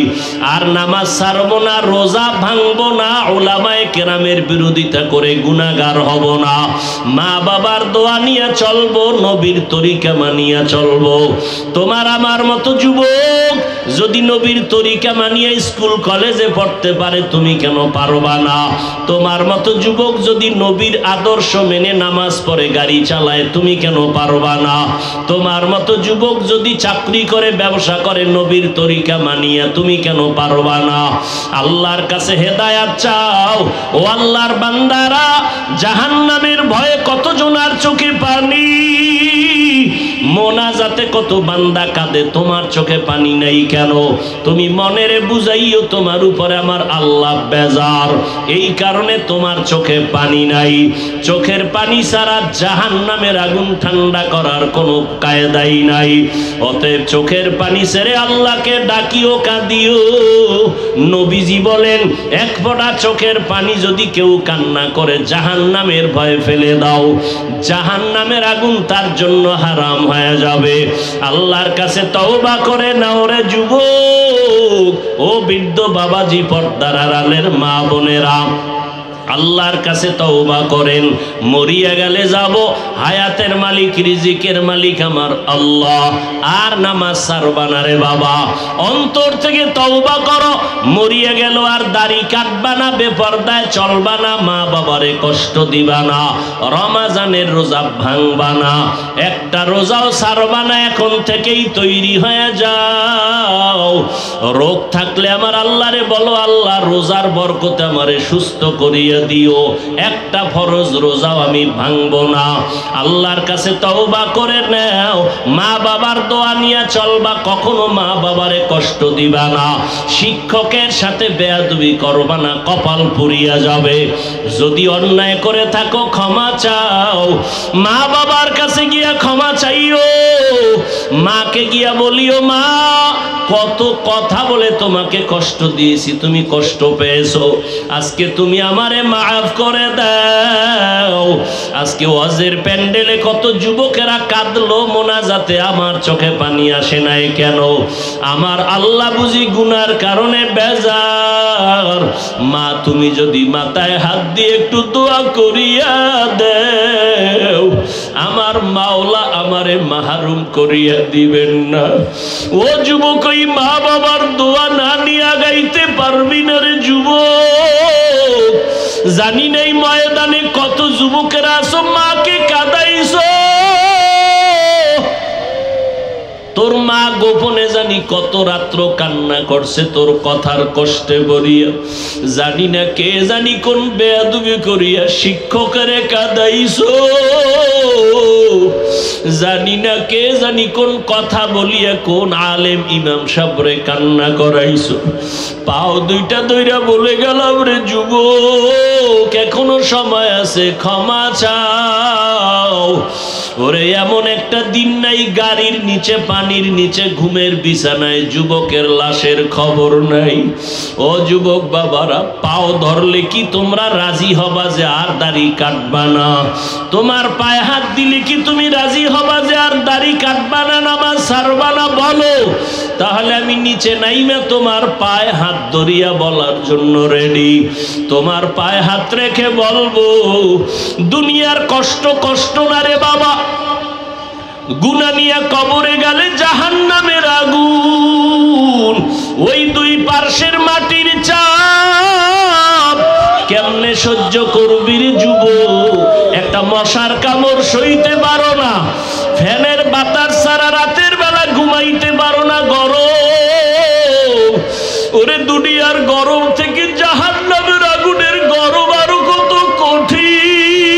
আর নামাজ ছাড়বো না, রোজা ভাঙবো না, উলামায়ে কেরামের বিরোধিতা করে গুনাহগার হব না, মা বাবার দোয়া নিয়ে চলবো, নবীর তরিকা মানিয়া চলবো। তোমার আমার মতো যুবক যদি নবীর তরিকা মানিয়ে স্কুল কলেজে পড়তে পারে, তুমি কেন পারবা না? তোমার মতো যুবক যদি নবীর আদর্শ মেনে নামাজ পড়ে গাড়ি চালায়, তুমি কেন পারবা না? তোমার মতো যুবক যদি চাকরি করে, ব্যবসা করে, নবীর তরিকা মানিয়া, তুমি কেন পারবা না? আল্লাহর কাছে হেদায়াত চাও। ও আল্লাহর বান্দারা, জাহান্নামের ভয়ে কত জনার চোখে পানি, মোনাজাতে কত বান্দা কাঁদে, তোমার চোখে পানি নেই কেন? তুমি মনেরে বুঝাইও তোমার উপরে আমার আল্লাহ বেজার, এই কারণে তোমার চোখে পানি নাই। চোখের পানি ছাড়া জাহান্নামের আগুন ঠান্ডা করার কোনো কায়দাই নাই। অতএব চোখের পানি ছেড়ে আল্লাহকে ডাকিও, কাঁদিও। নবীজি বলেন, এক ফোঁটা চোখের পানি যদি কেউ কান্না করে, জাহান্নামের ভয়ে ফেলে দাও, জাহান্নামের আগুন তার জন্য হারাম হয়ে যাবে। আল্লাহর কাছে তওবা করে নাও রে যুবক, ও বৃদ্ধ বাবাজি, পর্দার আড়ালের মা বোনেরা, আল্লাহর কাছে তওবা করেন। মরিয়া গেলে যাব, হায়াতের মালিক রিজিকের মালিক আমার আল্লাহ, আর নামাজ ছাড়বা না রে বাবা। অন্তর থেকে তওবা করো। মরিয়া গেল আর দাড়ি কাটবা না, বেপরদায় চলবা না, মা বাবারে কষ্ট দিবা না, রমাজানের রোজা ভাঙবা না, একটা রোজাও ছাড়বা না। এখন থেকেই তৈরি হয়ে যাও। রোগ থাকলে আমার আল্লাহরে বলো, আল্লাহ রোজার বরকতে আমারে সুস্থ করিয়া দিও, একটা ফরজ রোজাও আমি ভাঙবো না। আল্লাহর কাছে তওবা করে নাও। মা বাবার দোয়া নিয়ে চলবা, কখনো মা বাবারে কষ্ট দিবা না। শিক্ষকের সাথে বেয়াদবি করবা না, কপাল পুড়িয়া যাবে। যদি অন্যায় করে থাকো ক্ষমা চাও, মা বাবার কাছে গিয়া ক্ষমা চাইও। মাকে গিয়া বলিও, মা কত কথা বলে তোমাকে কষ্ট দিয়েছি, তুমি কষ্ট পেয়েছো, আজকে তুমি আমারে মাফ করে দাও। আজকে ওয়াজের প্যান্ডেলে কত যুবকেরা কাঁদলো মোনাজাতে, আমার চোখে পানি আসে নাই কেন? আমার আল্লাহ বুঝি গুনার কারণে বেজার। মা তুমি যদি মাথায় হাত দিয়ে একটু দোয়া করিয়া দেও, আমার মাওলা আমারে মাহরুম করিয়া দিবেন না। ও যুবক, ওই মা বাবার দোয়া না নিয়ে গাইতে পারবি না রে যুবক। জানি নাই ময়দানে কত যুবকেরা আছো, মাকে কাঁদাইছো। তোর মা গোপনে জানি কত রাত্র কান্না করছে তোর কথার কষ্টে বরিয়া। জানি না কে জানি কোন বেয়াদবি করিয়া শিক্ষকের কাঁদাইছো। জানি না কে জানি কোন কথা বলিয়া কোন আলেম ইমাম সাহেবরে কান্না করাইছো। পাও দুইটা দইরা বলে গেলাম রে যুবক, এখনো সময় আছে, ক্ষমা চাও। ওরে এমন একটা দিন নাই গাড়ির নিচে, পানির নিচে, ঘুমের বিছানায় যুবকের লাশের খবর নাই। ও যুবক বাবারা, পাও ধরলে কি তোমরা রাজি হবা যে আর দাড়ি কাটবা না? তোমার পায়ে হাত দিলে কি তুমি রাজি হবা যে আর দাড়ি কাটবা না, নামাজ ছাড়বা না? বলো, তাহলে আমি নিচে নাইমা তোমার পায়ে হাত ধরিয়া বলার জন্য রেডি। তোমার পায়ে হাত রেখে বলবো, দুনিয়ার কষ্ট কষ্ট না রে বাবা। গুনাহ নিয়ে কবরে গেলে জাহান্নামের আগুন, ওই দুই পার্শ্বের মাটির চাপ কেমনে সহ্য করবি রে যুবক? একটা মশার কামড় সইতে পারো না, ফ্যানের বাতাস ছাড়া রাতের বেলা ঘুমাইতে পারো না, গরম। ওরে দুনিয়ার গরম থেকে জাহান্নামের আগুনের গরম আরো কত কঠিন।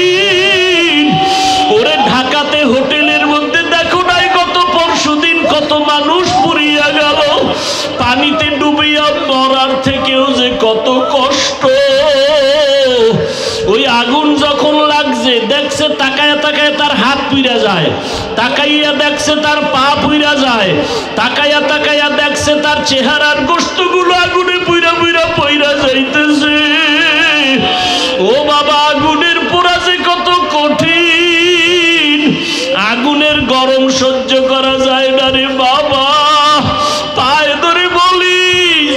ওরে ঢাকাতে হোটেলের মধ্যে দেখো নাই গত পরশুদিন কত মানুষ পুড়িয়া গেল। পানিতে ডুবিয়া মরার থেকেও যে কত কষ্ট। ওই আগুন যখন লাগছে, দেখছে তাকায়া তাকায়া তার হাত পুইরা যায়, তাকাইয়া দেখছে তার পা পুইরা যায়, তাকায়া তাকায়া দেখছে তার চেহারার গোশতগুলো আগুনে পুইরা পুইরা পইরা যাইতেছে। ও বাবা, আগুনের পোড়া যে কত কঠিন, আগুনের গরম সহ্য করা যায় না রে বাবা। পায়ে ধরে বলি,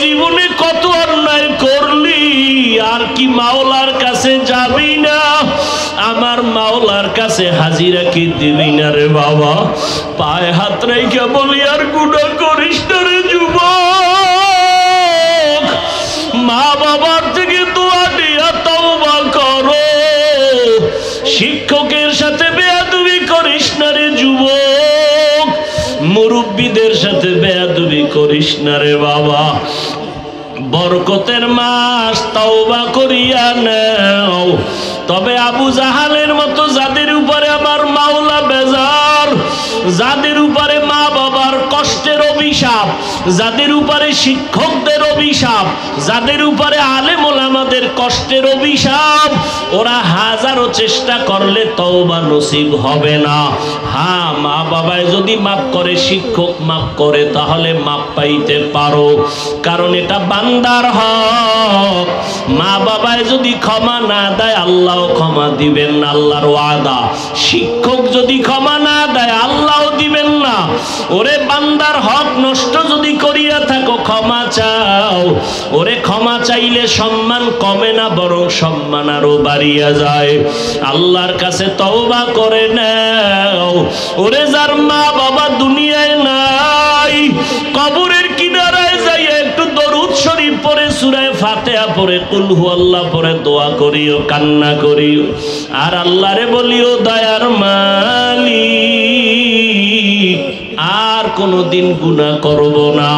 জীবনে কত অন্যায় করলি, আর কি মাওলার কাছে যাবি না? আমার মাওলার কাছে হাজিরা কি দিবি না রে বাবা? পায়ে হাত রেখে বলি, আর গুনাহ করিস না রে যুবক। মা বাবার থেকে দোয়া দিয়া তওবা করো। শিক্ষকের সাথে বেয়াদবি করিস না রে যুবক। মুরব্বীদের সাথে বেয়াদবি করিস না রে বাবা। বরকতের মাস, তওবা করিয়া নাও। তবে আবু জাহালের মতো যাদের উপরে আমার মাওলা বেজার, যাদের উপরে মা বাবার কষ্টের অভিশাপ, যাদের উপরে শিক্ষকদের অভিশাপ, যাদের উপরে আলেম ওলামাদের কষ্টের অভিশাপ, ওরা হাজারো চেষ্টা করলে তওবা নসিব হবে না। হ্যাঁ, মা বাবায় যদি মাফ করে, শিক্ষক মাফ করে, তাহলে মাফ পাইতে পারো, কারণ এটা বান্দার হক। মা বাবায় যদি ক্ষমা না দেয়, আল্লাহ ক্ষমা দিবেন না, আল্লাহর ওয়াদা। শিক্ষক যদি ক্ষমা না দেয়, আল্লাহ দিবেন না। ওরে বান্দার হক নষ্ট যদি করিয়া থাকো ক্ষমা চাও। ওরে ক্ষমা চাইলে সম্মান কমে না, বরং সম্মান আরো বাড়িয়া যায়। আল্লাহর কাছে তওবা করে নাও। ওরে যার মা বাবা দুনিয়ায় নাই, কবরের কিনারায় যাইয়া একটু দরুদ শরীফ পড়ে, সূরা ফাতিহা পড়ে, কুল হুয়াল্লাহ পড়ে দোয়া করিও, কান্না করিও, আর আল্লাহরে বলিও দয়ার মালিক আর কোনদিন গুনাহ করব না।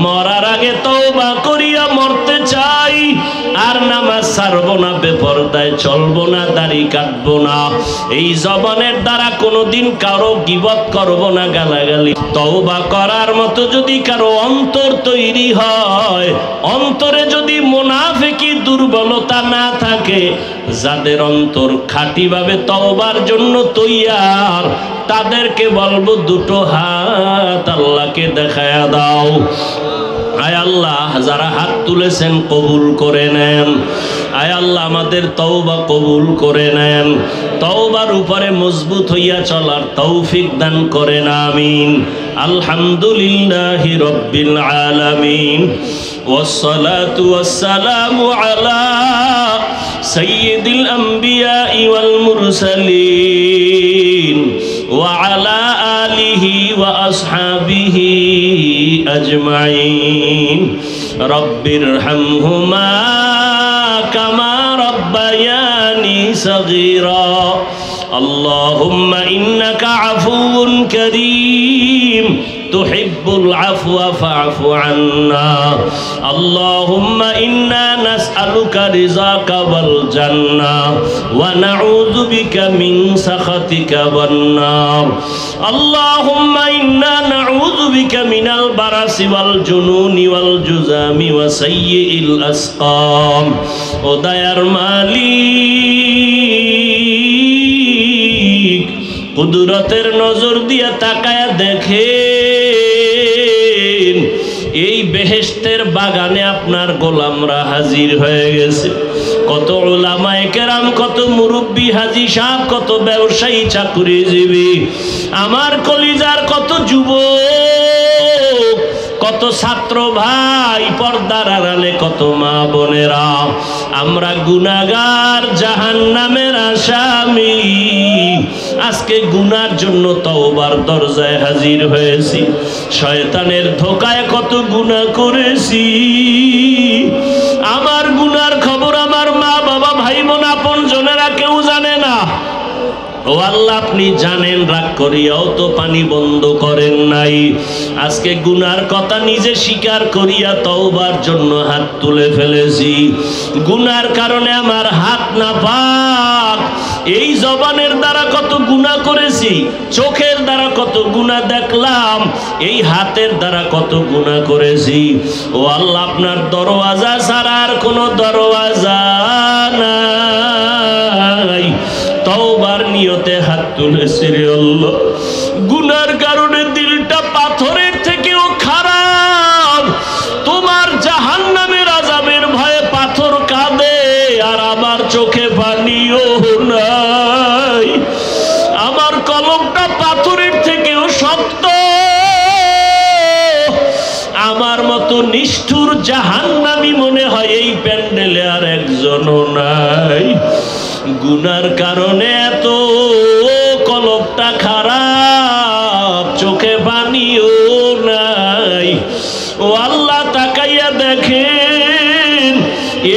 মরার আগে তওবা করিয়া মরতে চাই। আর নামাজ ছাড়ব না, বেপরদায় চলবো না, দাড়ি কাটবো না, এই জবানের দ্বারা কোনোদিন কারো গীবত করব না, গালাগালি। তওবা করার মতো যদি কারো অন্তর তৈরি হয়, অন্তরে যদি মুনাফিকি দুর্বলতা না থাকে, যাদের অন্তর খাঁটিভাবে তওবার জন্য তৈয়ার, তাদেরকে বলবো দুটো হাত আল্লাহকে দেখায়া দাও। আয় আল্লাহ, যারা হাত তুলেছেন কবুল করে নেন। আয় আল্লাহ, আমাদের তওবা কবুল করে নেন। তওবার উপরে মজবুত হইয়া চলার তৌফিক দান করেন, আমিন। আলহামদুলিল্লাহি রাব্বিল আলামিন, ওয়াসসালাতু ওয়াসসালামু আলা সাইয়্যিদিল আমবিয়া ওয়াল মুরসালিন ওয়া আলা আলিহি ওয়া আসহাবিহি আজমাইন। রব্বিরহামহুমা কামা রব্বায়ানি সগীরা। আল্লাহুম্মা ইন্নাকা আফুউন কারীম তুহিব্বুল আফওয়া ফা'ফু আন্না। আল্লাহুম্মা ইন্না নাসআলুকা রিযাকা ওয়াল জান্নাহ ওয়া নাউযু বিকা মিন সাখাতিকা ওয়ান নার। আল্লাহুম্মা ইন্না নাউযু বিকা মিনাল বারাসি ওয়াল জুনুনি ওয়াল জুযামি ওয়া সাইয়্যিল আসকাম। ও দয়ার মালিক, কুদরতের নজর দিয়ে তাকায়া দেখেন, এই বেহেশতের বাগানে আপনার গোলামরা হাজির হয়ে গেছে। কত উলামায়ে কেরাম, কত মুরব্বী হাজী সাহেব, কত ব্যবসায়ী চাকুরিজীবী, আমার কলিজার কত যুবক, কত ছাত্র ভাই, পর্দার আড়ালে কত মা বোনেরা, আমরা গুনাহগার, জাহান্নামের আসামি। আজকে গুনার জন্য তওবার দরজায় হাজির হয়েছি। শয়তানের ধোকায় কত গুনাহ করেছি। আমার গুনার খবর আমার মা বাবা, ভাই বোন, আপন জনেরা কেউ জানে না। ও আল্লাহ, আপনি জানেন, রাগ করিয়াও তো পানি বন্ধ করেন নাই। আজকে গুনার কথা নিজে স্বীকার করিয়া তওবার জন্য হাত তুলে ফেলেছি। গুনার কারণে আমার হাত নাপাক। এই জবানের দ্বারা কত গুনাহ করেছি, চোখের দ্বারা কত গুনাহ দেখলাম, এই হাতের দ্বারা কত গুনাহ করেছি। ও আল্লাহ, আপনার দরওয়াজা ছাড়া আর কোনো দরওয়াজা নাই। তওবার নিয়তে হাত তুলেছি রে আল্লাহ। গুনার কারণে দিলটা পাথরের থেকেও খারাপ। তোমার জাহান্নামের আযাবের ভয়ে পাথর কাঁদে, আর আমার চোখে পানিও নাই। আমার কলমটা পাথরের থেকেও শক্ত। আমার মতো নিষ্ঠুর জাহান্নামী মনে হয় এই প্যান্ডেলে আর একজনও নাই। গুনার কারণে এত কলবটা খারাপ, চোখে পানিও নাই। ও আল্লাহ, তাকাইয়া দেখেন,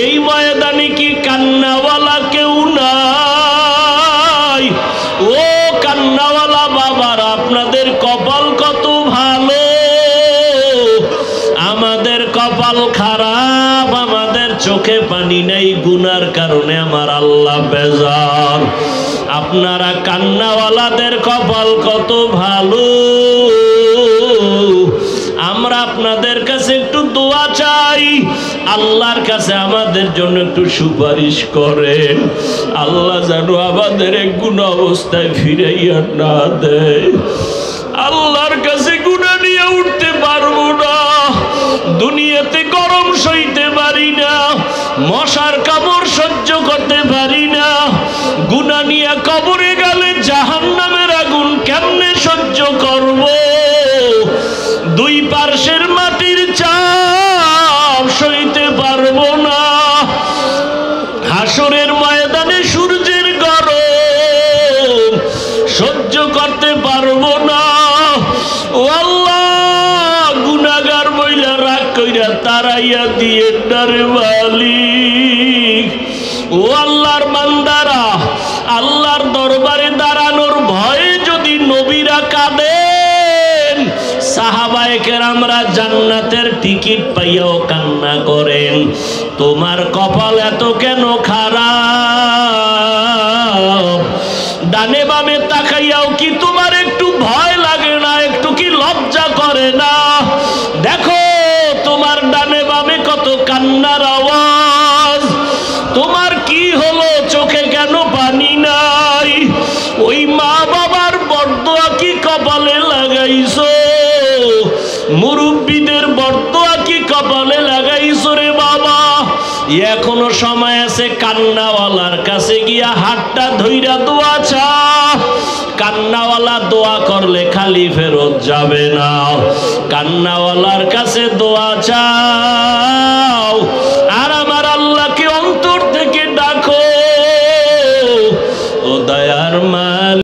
এই ময়দানে কি কান্নাওয়ালা কেউ নাই? ও কান্নাওয়ালা বাবার, আপনাদের কপাল কত ভালো। আমাদের কপাল খারাপ, আমাদের চোখে পানি নেই। গুনার কারণে আমার আল্লাহ বেজার। আপনারা কান্নাওয়ালাদের কপাল কত ভালো। আমরা আপনাদের কাছে একটু দোয়া চাই, আল্লাহর কাছে আমাদের জন্য একটু সুপারিশ করেন। আল্লাহ যেন আমাদের এক গুনাহ অবস্থায় ফিরাইয়া না দেয়। আল্লাহর কাছে গুনাহ নিয়ে উঠতে পারবো না। দুনিয়াতে গরম সইতে পারি না, মশার কামড় সহ্য করতে পারি না। গুনাহ নিয়ে কবরে গেলে জাহান্নামের আগুন কেমনে সহ্য করব? মিলাইয়া দিয়ে ডারে মালিক। ও আল্লাহর বান্দারা, আল্লাহর দরবারে দাঁড়ানোর ভয়ে যদি নবীরা কাঁদেন, সাহাবায়ে কেরামরা জান্নাতের টিকিট পাইয়াও কান্না করেন। তোমার কপাল এত কেন খারাপ? ডানে বামে তাকাইয়াও কি তোমার একটু ভয় লাগে না? একটু কি লজ্জা করে না? দেখো তোমার ডানে বামে কত কান্নার আওয়াজ। তোমার কি হলো? চোখে কেন পানি নাই? ওই মা বাবার বরদোয়া কি কপালে লাগাইছো? মুরব্বীদের বরদোয়া কি কপালে লাগাইছো রে বাবা? এখনো সময় আছে, কান্নাওয়ালার কাছে গিয়া হাতটা ধইরা দোয়া চা। কান্নাওয়ালা দোয়া করলে খালি ফেরত যাবে না, কান্নাওয়ালার কাছে দোয়া চা।